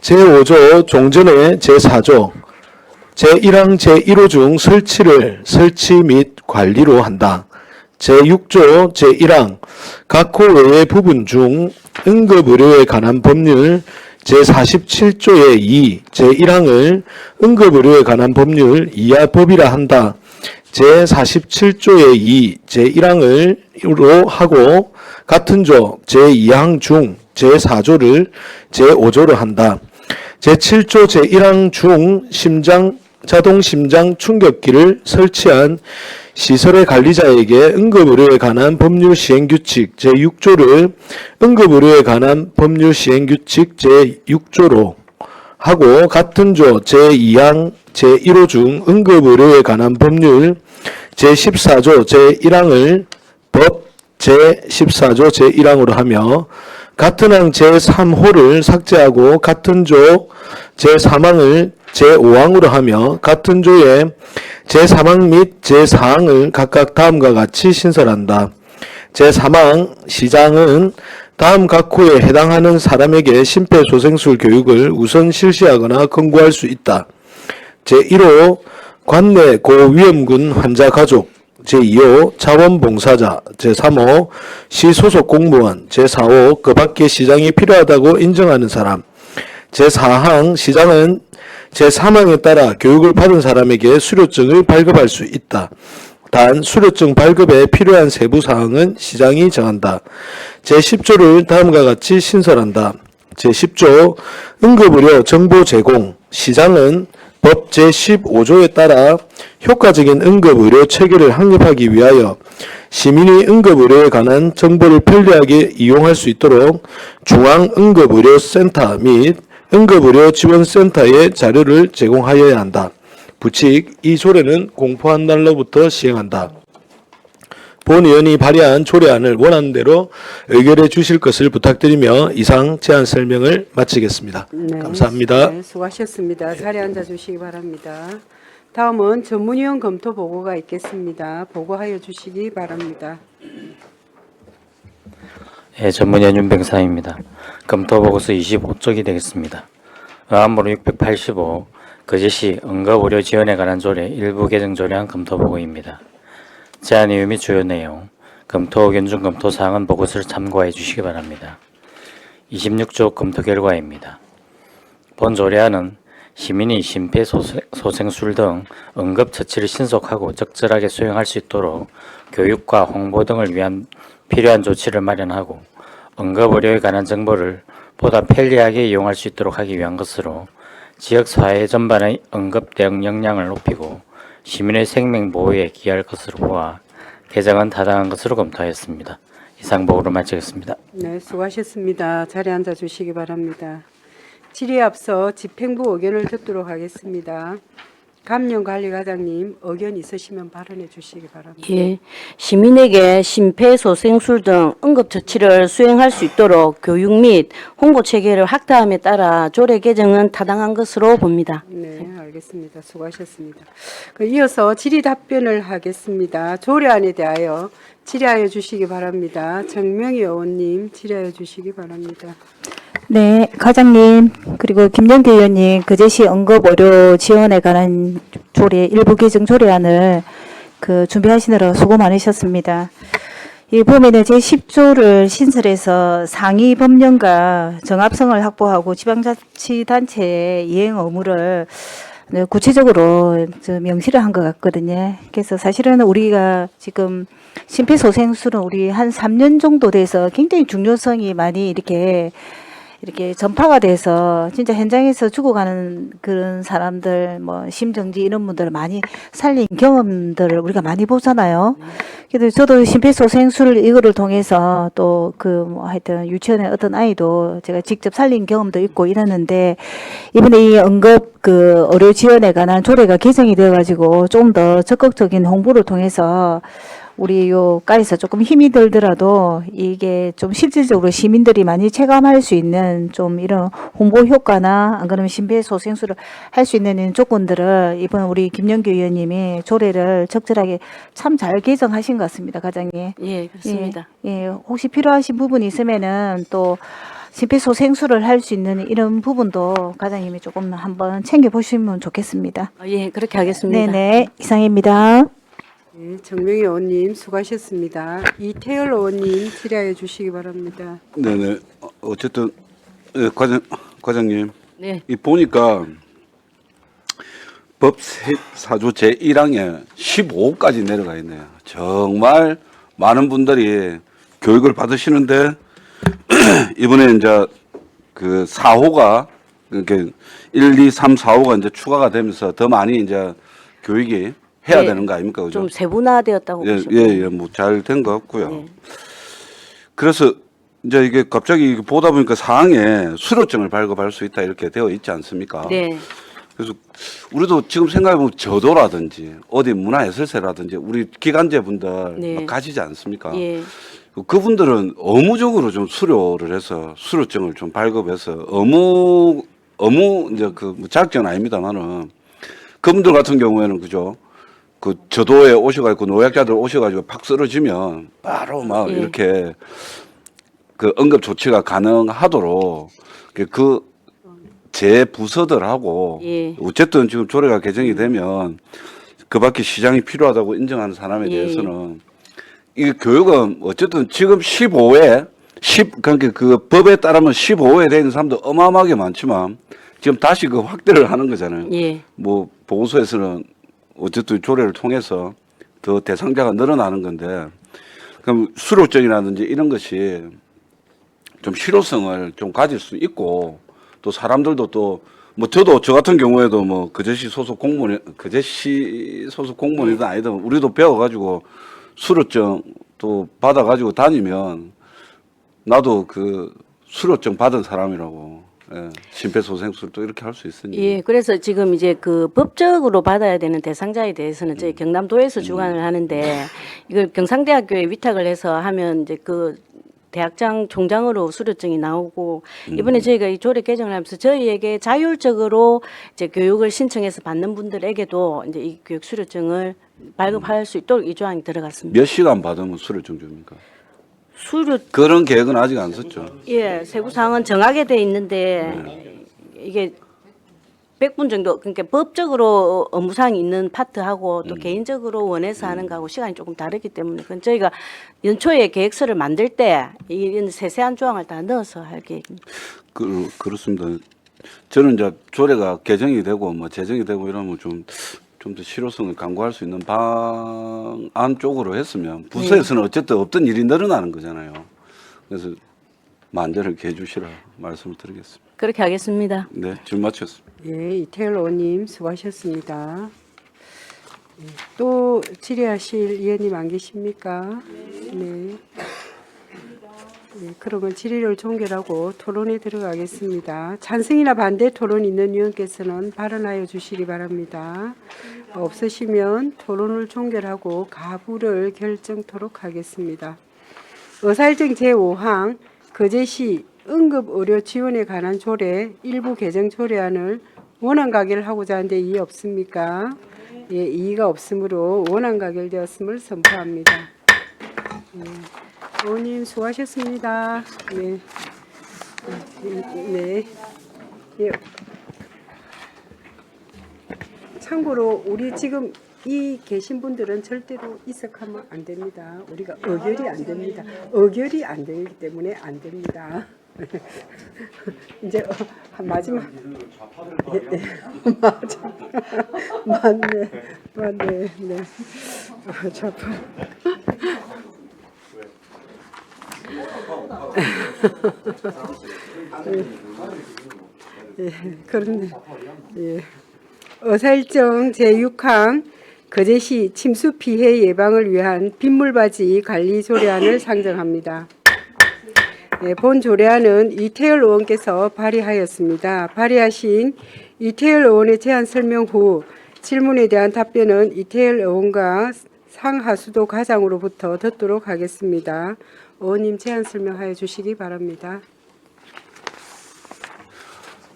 제5조 종전의 제4조 제1항 제1호 중 설치 및 관리로 한다. 제6조 제1항 각 호 외의 부분 중 응급의료에 관한 법률 제47조의 2 제1항을 응급의료에 관한 법률 이하 법이라 한다. 제47조의 2, 제1항으로 하고 같은 조 제2항 중 제4조를 제5조로 한다. 제7조 제1항 중 자동 심장 충격기를 설치한 시설의 관리자에게 응급의료에 관한 법률 시행규칙 제6조를 응급의료에 관한 법률 시행규칙 제6조로 하고 같은 조 제2항 제1호 중 응급의료에 관한 법률 제14조 제1항을 법 제14조 제1항으로 하며 같은 항 제3호를 삭제하고 같은 조 제3항을 제5항으로 하며 같은 조의 제3항 및 제4항을 각각 다음과 같이 신설한다. 제3항 시장은 다음 각 호에 해당하는 사람에게 심폐소생술 교육을 우선 실시하거나 권고할 수 있다. 제1호 관내 고위험군 환자 가족 제2호 자원봉사자 제3호 시소속 공무원 제4호 그 밖에 시장이 필요하다고 인정하는 사람 제4항 시장은 제3항에 따라 교육을 받은 사람에게 수료증을 발급할 수 있다. 단 수료증 발급에 필요한 세부 사항은 시장이 정한다. 제10조를 다음과 같이 신설한다. 제10조 응급의료 정보 제공 시장은 법 제15조에 따라 효과적인 응급의료 체계를 확립하기 위하여 시민이 응급의료에 관한 정보를 편리하게 이용할 수 있도록 중앙응급의료센터 및 응급의료지원센터에 자료를 제공하여야 한다. 부칙 이 조례는 공포한 날로부터 시행한다. 본 의원이 발의한 조례안을 원하는 대로 의결해 주실 것을 부탁드리며 이상 제안 설명을 마치겠습니다. 네, 감사합니다. 네, 수고하셨습니다. 자리에 앉아 주시기 바랍니다. 다음은 전문위원 검토 보고가 있겠습니다. 보고하여 주시기 바랍니다. 예, 전문위원 윤병상입니다. 검토보고서 25쪽이 되겠습니다. 의안부로 685 거제시 응급의료 지원에 관한 조례 일부 개정 조례안 검토보고입니다. 제안 이유 및 주요 내용, 검토 의견 중 검토사항은 보고서를 참고해 주시기 바랍니다. 26조 검토 결과입니다. 본 조례안은 시민이 심폐소생술 등 응급처치를 신속하고 적절하게 수행할 수 있도록 교육과 홍보 등을 위한 필요한 조치를 마련하고 응급의료에 관한 정보를 보다 편리하게 이용할 수 있도록 하기 위한 것으로 지역사회 전반의 응급 대응 역량을 높이고 시민의 생명 보호에 기여할 것으로 보아 개정은 타당한 것으로 검토하였습니다. 이상 보고를 마치겠습니다. 네, 수고하셨습니다. 자리에 앉아 주시기 바랍니다. 질의에 앞서 집행부 의견을 듣도록 하겠습니다. 감염관리과장님 의견 있으시면 발언해 주시기 바랍니다. 예, 시민에게 심폐소생술 등 응급처치를 수행할 수 있도록 교육 및 홍보 체계를 확대함에 따라 조례 개정은 타당한 것으로 봅니다. 네, 알겠습니다. 수고하셨습니다. 이어서 질의 답변을 하겠습니다. 조례안에 대하여 질의하여 주시기 바랍니다. 정명희 의원님 질의하여 주시기 바랍니다. 네, 과장님 그리고 김영기 의원님 거제시 응급의료 지원에 관한 조례 일부 개정 조례안을 준비하시느라 수고 많으셨습니다. 이 보면은 제10조를 신설해서 상위 법령과 정합성을 확보하고 지방자치단체의 이행 의무를 구체적으로 명시를 한 것 같거든요. 그래서 사실은 우리가 지금 심폐소생술은 우리 한 3년 정도 돼서 굉장히 중요성이 많이 이렇게 전파가 돼서 진짜 현장에서 죽어가는 그런 사람들, 뭐 심정지 이런 분들을 많이 살린 경험들을 우리가 많이 보잖아요. 그래도 저도 심폐소생술 이거를 통해서 또 하여튼 유치원의 어떤 아이도 제가 직접 살린 경험도 있고 이러는데 이번에 이 응급 의료 지원에 관한 조례가 개정이 되어가지고 좀 더 적극적인 홍보를 통해서 우리 요가에서 조금 힘이 들더라도 이게 좀 실질적으로 시민들이 많이 체감할 수 있는 좀 이런 홍보 효과나 안 그러면 심폐소생술을 할 수 있는 조건들을 이번 우리 김영규 의원님이 조례를 적절하게 참 잘 개정하신 것 같습니다, 과장님. 예, 그렇습니다. 예, 혹시 필요하신 부분이 있으면은 또 심폐소생술을 할 수 있는 이런 부분도 과장님이 조금 한번 챙겨보시면 좋겠습니다. 예, 그렇게 하겠습니다. 네네, 이상입니다. 네, 정명희 의원님 수고하셨습니다. 이태열 의원님 질의하여 주시기 바랍니다. 네네. 어쨌든 과장님. 네. 이 보니까 법 4조 제1항에 15호까지 내려가 있네요. 정말 많은 분들이 교육을 받으시는데 이번에 이제 그 4호가 이렇게 1, 2, 3, 4호가 이제 추가가 되면서 더 많이 이제 교육이 해야 네, 되는 거 아닙니까? 그죠? 좀 세분화되었다고 예, 보시면 예, 예, 뭐 잘 된 것 같고요. 네. 그래서 이제 이게 갑자기 보다 보니까 사항에 수료증을 발급할 수 있다 이렇게 되어 있지 않습니까? 네. 그래서 우리도 지금 생각해보면 저도라든지 어디 문화예술세라든지 우리 기간제분들 네. 막 가지지 않습니까? 예. 그분들은 의무적으로 좀 수료를 해서 수료증을 좀 발급해서 의무 이제 그 자격증은 아닙니다만은 그분들 같은 경우에는 그죠? 그 저도에 오셔가지고 노약자들 오셔가지고 팍 쓰러지면 바로 막 예. 이렇게 그 응급 조치가 가능하도록 그 제 부서들하고 예. 어쨌든 지금 조례가 개정이 되면 그밖에 시장이 필요하다고 인정하는 사람에 예. 대해서는 이 교육은 어쨌든 지금 15회 그러니까 그 법에 따르면 15회에 되는 사람도 어마어마하게 많지만 지금 다시 그 확대를 하는 거잖아요. 예. 뭐 보건소에서는 어쨌든 조례를 통해서 더 대상자가 늘어나는 건데 그럼 수료증이라든지 이런 것이 좀 실효성을 좀 가질 수 있고 또 사람들도 또 뭐 저도 저 같은 경우에도 뭐 그제시 소속 공무원이든 아니든 우리도 배워가지고 수료증 또 받아가지고 다니면 나도 그 수료증 받은 사람이라고 심폐소생술도 이렇게 할 수 있으니. 예, 그래서 지금 이제 그 법적으로 받아야 되는 대상자에 대해서는 저희 경남도에서 주관을 하는데 이걸 경상대학교에 위탁을 해서 하면 이제 그 대학장 총장으로 수료증이 나오고 이번에 저희가 이 조례 개정을 하면서 저희에게 자율적으로 이제 교육을 신청해서 받는 분들에게도 이제 이 교육 수료증을 발급할 수 있도록 이 조항이 들어갔습니다. 몇 시간 받으면 수료증 줍니까? 수료 그런 계획은 아직 안 썼죠. 예, 세부 사항은 정하게 돼 있는데 이게 100분 정도 그러니까 법적으로 업무사항이 있는 파트하고 또 개인적으로 원해서 하는 거하고 시간이 조금 다르기 때문에 그건 저희가 연초에 계획서를 만들 때 이런 세세한 조항을 다 넣어서 할 계획입니다. 그렇습니다. 저는 이제 조례가 개정이 되고 뭐 제정이 되고 이러면 좀 더 실효성을 강구할 수 있는 방안 쪽으로 했으면 부서에서는 어쨌든 없던 일이 늘어나는 거잖아요. 그래서 만전을 기해 주시라 말씀을 드리겠습니다. 그렇게 하겠습니다. 네, 질문 마쳤습니다. 예, 이태일 의원님 수고하셨습니다. 예, 또 질의하실 의원님 안 계십니까? 네. 예, 그러면 질의를 종결하고 토론에 들어가겠습니다. 찬성이나 반대 토론 있는 의원께서는 발언하여 주시기 바랍니다. 없으시면 토론을 종결하고 가부를 결정토록 하겠습니다. 의사일정 제5항 거제시 응급의료 지원에 관한 조례 일부 개정 조례안을 원안 가결하고자 하는데 이의 없습니까? 예, 이의가 없으므로 원안 가결되었음을 선포합니다. 예, 의원님 수고하셨습니다. 네. 네. 예. 참고로 우리 지금 이 계신 분들은 절대로 이석하면 안 됩니다. 우리가 의결이 안 됩니다. 의결이 안 되기 때문에 안 됩니다. 이제 마지막 맞아 맞네 네 좌파 예 그런데 예 의사일정 제6항 거제시 침수 피해 예방을 위한 빗물바지 관리 조례안을 상정합니다. 네, 본 조례안은 이태열 의원께서 발의하였습니다. 발의하신 이태열 의원의 제안 설명 후 질문에 대한 답변은 이태열 의원과 상하수도 과장으로부터 듣도록 하겠습니다. 의원님 제안 설명하여 주시기 바랍니다.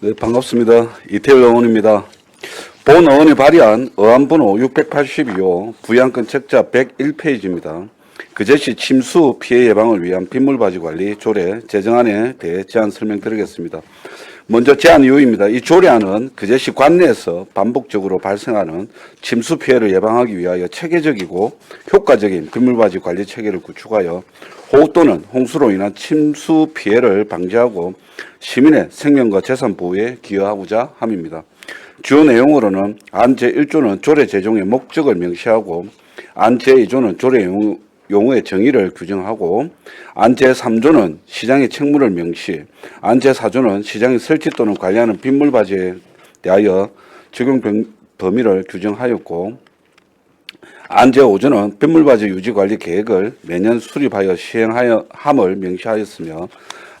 네, 반갑습니다. 이태일 의원입니다. 본 의원이 발의한 의안번호 682호 부양권 책자 101페이지입니다. 거제시 침수 피해 예방을 위한 빗물바지 관리 조례 제정안에 대해 제안 설명드리겠습니다. 먼저 제안 이유입니다. 이 조례안은 거제시 관내에서 반복적으로 발생하는 침수 피해를 예방하기 위하여 체계적이고 효과적인 빗물바지 관리 체계를 구축하여 호우 또는 홍수로 인한 침수 피해를 방지하고 시민의 생명과 재산 보호에 기여하고자 함입니다. 주요 내용으로는 안 제1조는 조례 제정의 목적을 명시하고 안 제2조는 조례 용어의 정의를 규정하고 안 제3조는 시장의 책무를 명시, 안 제4조는 시장의 설치 또는 관리하는 빗물바지에 대하여 적용 범위를 규정하였고 안 제5조는 빗물바지 유지관리 계획을 매년 수립하여 시행함을 명시하였으며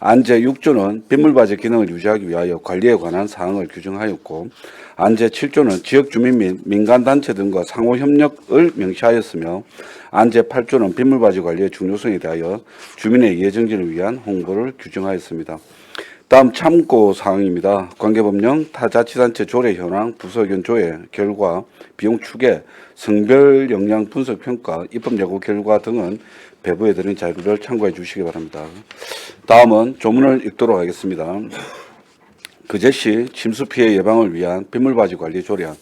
안 제6조는 빗물바지 기능을 유지하기 위하여 관리에 관한 사항을 규정하였고 안 제7조는 지역주민 및 민간단체 등과 상호협력을 명시하였으며 안 제8조는 빗물바지 관리의 중요성에 대하여 주민의 이해정진을 위한 홍보를 규정하였습니다. 다음 참고사항입니다. 관계법령, 타자치단체 조례 현황, 부서의견 조회 결과, 비용 추계, 성별 역량 분석 평가, 입법 예고 결과 등은 배부해드린 자료를 참고해 주시기 바랍니다. 다음은 조문을 읽도록 하겠습니다. 그제시 침수 피해 예방을 위한 빗물바지 관리 조례안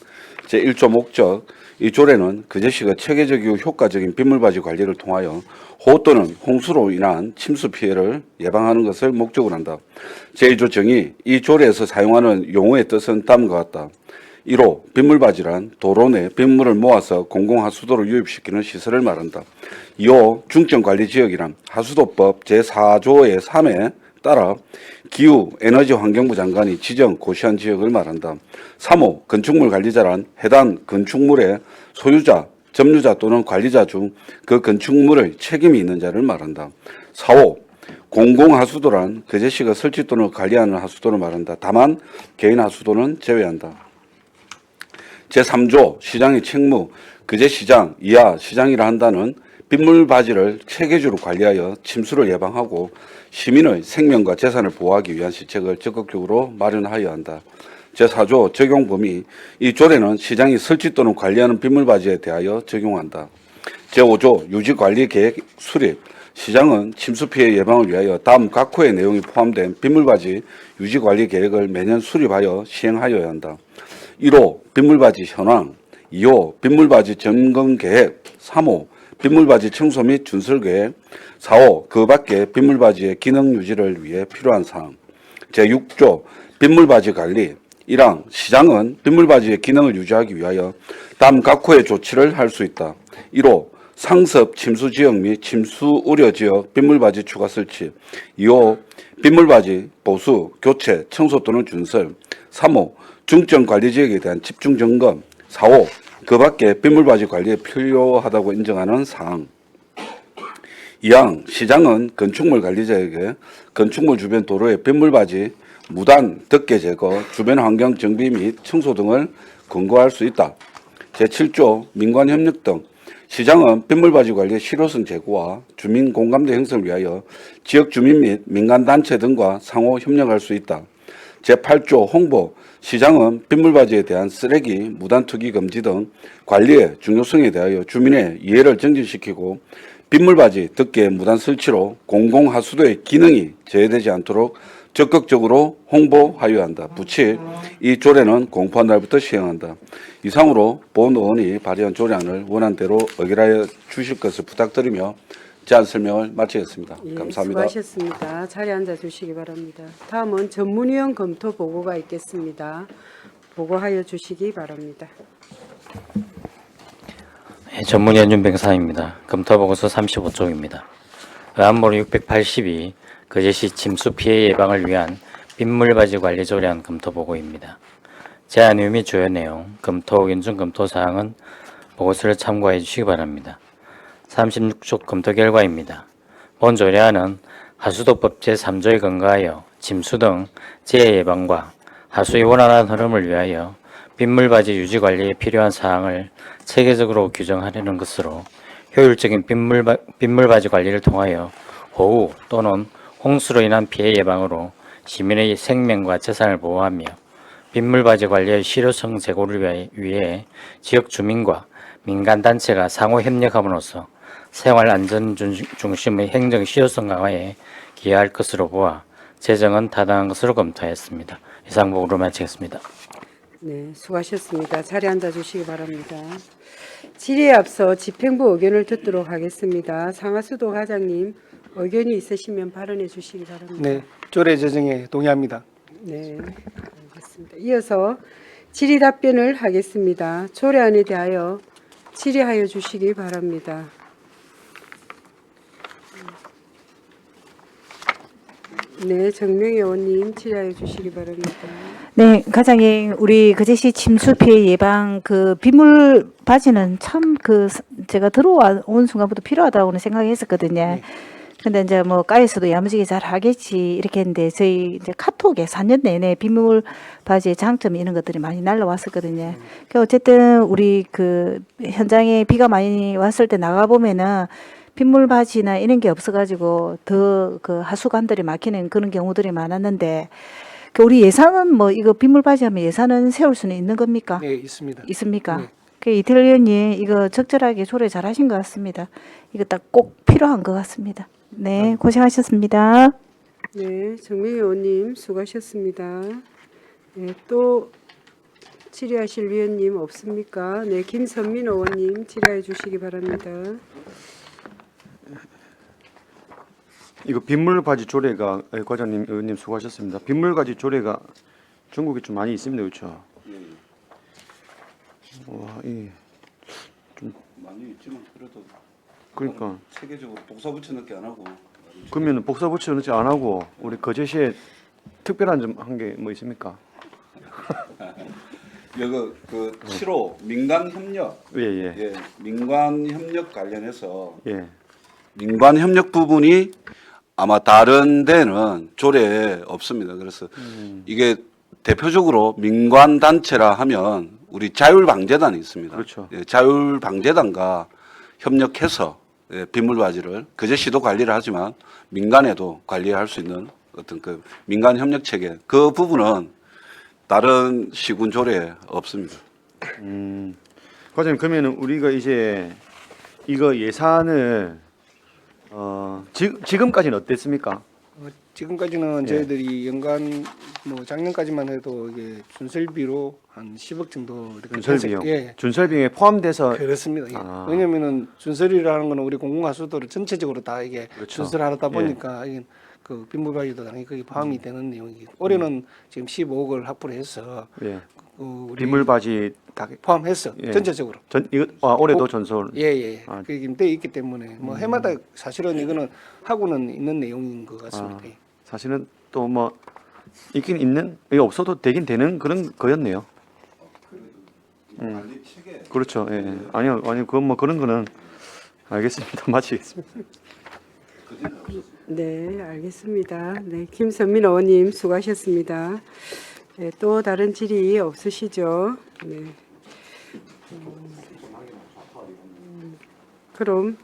제1조 목적. 이 조례는 그제시가 체계적이고 효과적인 빗물바지 관리를 통하여 호 또는 홍수로 인한 침수 피해를 예방하는 것을 목적으로 한다. 제1조 정의. 이 조례에서 사용하는 용어의 뜻은 다음과 같다. 1호 빗물바지란 도로 내 빗물을 모아서 공공하수도로 유입시키는 시설을 말한다. 2호 중점관리지역이란 하수도법 제4조의 3에 따라 기후 에너지 환경부 장관이 지정 고시한 지역을 말한다. 3호 건축물 관리자란 해당 건축물의 소유자, 점유자 또는 관리자 중 그 건축물의 책임이 있는 자를 말한다. 4호 공공하수도란 그제시가 설치 또는 관리하는 하수도를 말한다. 다만 개인 하수도는 제외한다. 제3조 시장의 책무. 그제시장, 이하 시장이라 한다는 빗물바지를 체계적으로 관리하여 침수를 예방하고 시민의 생명과 재산을 보호하기 위한 시책을 적극적으로 마련하여야 한다. 제4조 적용 범위. 이 조례는 시장이 설치 또는 관리하는 빗물바지에 대하여 적용한다. 제5조 유지관리계획 수립. 시장은 침수 피해 예방을 위하여 다음 각호의 내용이 포함된 빗물바지 유지관리계획을 매년 수립하여 시행하여야 한다. 1호 빗물바지 현황, 2호 빗물바지 점검계획, 3호 빗물바지 청소 및 준설계획, 4호 그 밖에 빗물바지의 기능 유지를 위해 필요한 사항. 제6조 빗물바지 관리. 1항 시장은 빗물바지의 기능을 유지하기 위하여 다음 각호의 조치를 할 수 있다. 1호 상습 침수지역 및 침수 우려지역 빗물바지 추가 설치. 2호 빗물바지 보수, 교체, 청소 또는 준설. 3호 중점관리지역에 대한 집중점검. 4호 그 밖에 빗물바지 관리에 필요하다고 인정하는 사항. 2항 시장은 건축물 관리자에게 건축물 주변 도로의 빗물바지 무단 덮개 제거, 주변 환경 정비 및 청소 등을 권고할 수 있다. 제7조 민관협력 등. 시장은 빗물바지 관리의 실효성 제고와 주민 공감대 형성을 위하여 지역 주민 및 민간단체 등과 상호 협력할 수 있다. 제8조 홍보. 시장은 빗물바지에 대한 쓰레기, 무단 투기 금지 등 관리의 중요성에 대하여 주민의 이해를 증진시키고 빗물바지 덮개 무단 설치로 공공하수도의 기능이 제외되지 않도록 적극적으로 홍보하여야 한다. 부치, 이 조례는 공포한 날부터 시행한다. 이상으로 본 의원이 발의한 조례안을 원안대로 의결하여 주실 것을 부탁드리며 제안 설명을 마치겠습니다. 예, 감사합니다. 수고하셨습니다. 자리에 앉아 주시기 바랍니다. 다음은 전문위원 검토 보고가 있겠습니다. 보고하여 주시기 바랍니다. 예, 전문위원 윤병상입니다. 검토보고서 35쪽입니다. 의안몰 682 그제시 침수 피해 예방을 위한 빗물바지 관리 조례안 검토보고입니다. 제안 의미 및 주요 내용, 검토 의견 중 검토 사항은 보고서를 참고해 주시기 바랍니다. 36쪽 검토 결과입니다. 본 조례안은 하수도법 제3조에 근거하여 침수 등 재해 예방과 하수의 원활한 흐름을 위하여 빗물바지 유지 관리에 필요한 사항을 체계적으로 규정하려는 것으로 효율적인 빗물바지 관리를 통하여 호우 또는 홍수로 인한 피해 예방으로 시민의 생명과 재산을 보호하며 빗물바지 관리의 실효성 제고를 위해 지역 주민과 민간단체가 상호 협력함으로써 생활안전 중심의 행정 실효성 강화에 기여할 것으로 보아 제정은 타당한 것으로 검토했습니다. 이상 보고로 마치겠습니다. 네, 수고하셨습니다. 자리에 앉아 주시기 바랍니다. 질의에 앞서 집행부 의견을 듣도록 하겠습니다. 상하수도 과장님, 의견이 있으시면 발언해 주시기 바랍니다. 네, 조례 제정에 동의합니다. 네, 알겠습니다. 이어서 질의 답변을 하겠습니다. 조례안에 대하여 질의하여 주시기 바랍니다. 네, 정명희 의원님 질의하여 주시기 바랍니다. 네, 과장님, 우리 그제시 침수 피해 예방 그 빗물 바지는 참 제가 들어온 순간부터 필요하다고는 생각했었거든요. 근데 이제 뭐 과에서도 야무지게 잘 하겠지 이렇게 했는데 저희 이제 카톡에 4년 내내 빗물 바지의 장점 이런 것들이 많이 날라왔었거든요. 그 어쨌든 우리 그 현장에 비가 많이 왔을 때 나가 보면은 빗물 바지나 이런 게 없어가지고 더 그 하수관들이 막히는 그런 경우들이 많았는데 그 우리 예산은 뭐 이거 빗물 바지 하면 예산은 세울 수는 있는 겁니까? 네, 있습니다. 있습니까? 네. 그 이태일 의원님 이거 적절하게 조례 잘 하신 것 같습니다. 이거 딱 꼭 필요한 것 같습니다. 네, 고생하셨습니다. 네, 정명희 의원님 수고하셨습니다. 네, 또 질의하실 위원님 없습니까? 네, 김선민 의원님 질의해 주시기 바랍니다. 이거 빗물바지 조례가 과장님 의원님 수고하셨습니다. 빗물바지 조례가 중국에 좀 많이 있습니다, 그렇죠? 와, 많이 있지만 그래도 그러니까 세계적으로 복사 붙여넣기 안 하고 그러면 복사 붙여넣지 안 하고 우리 거제시에 특별한 점 한 게 뭐 있습니까? 여기 그 7호 민간 협력 예. 민간 협력 관련해서 예. 민간 협력 부분이 아마 다른 데는 조례에 없습니다. 그래서 이게 대표적으로 민간 단체라 하면 우리 자율방재단이 있습니다. 그렇죠. 예, 자율방재단과 협력해서 빗물바지를 거제시도 관리를 하지만 민간에도 관리할 수 있는 어떤 그 민간 협력 체계 그 부분은 다른 시군 조례에 없습니다. 과장님 그러면은 우리가 이제 이거 예산을 지금까지는 어땠습니까? 지금까지는 예. 저희들이 연간 뭐 작년까지만 해도 이게 준설비로 한 10억 정도 이렇게 준설 비용. 예. 준설 비용에 포함돼서 그렇습니다. 예. 아. 왜냐면은 준설이라는 거는 우리 공공하수도를 전체적으로 다 이게 그렇죠. 준설하다 보니까 이게 그 빗물바지도 당연히 거기 포함이 되는 내용이기. 올해는 지금 15억을 확보를 해서 예. 우리 빗물바지 다 포함해서 예. 전체적으로. 이거 올해도 전설. 예예. 아. 그게 돼 있기 때문에 뭐 해마다 사실은 이거는 하고는 있는 내용인 것 같습니다. 예. 사실은 또 뭐 있긴 있는 이게 없어도 되긴 되는 그런 거였네요. 그렇죠. 예. 아니요, 그건 뭐 그런 거는 알겠습니다. 마치겠습니다. 네, 알겠습니다. 네, 김선민 의원님 수고하셨습니다. 네, 또 다른 질의 없으시죠? 네. 그럼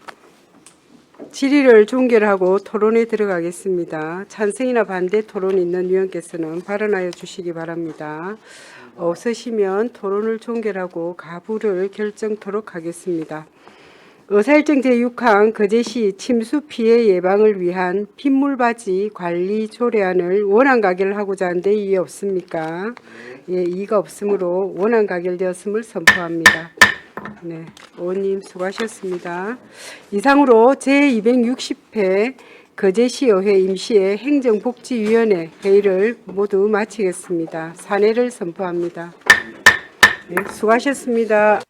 질의를 종결하고 토론에 들어가겠습니다. 찬성이나 반대 토론 있는 위원께서는 발언하여 주시기 바랍니다. 없으시면 토론을 종결하고 가부를 결정토록 하겠습니다. 의사일정 제6항 거제시 침수 피해 예방을 위한 빗물바지 관리 조례안을 원안 가결하고자 하는데 이의 없습니까? 예, 이의가 없으므로 원안 가결되었음을 선포합니다. 네, 의원님 수고하셨습니다. 이상으로 제260회 거제시의회 임시회 행정복지위원회 회의를 모두 마치겠습니다. 산회를 선포합니다. 네, 수고하셨습니다.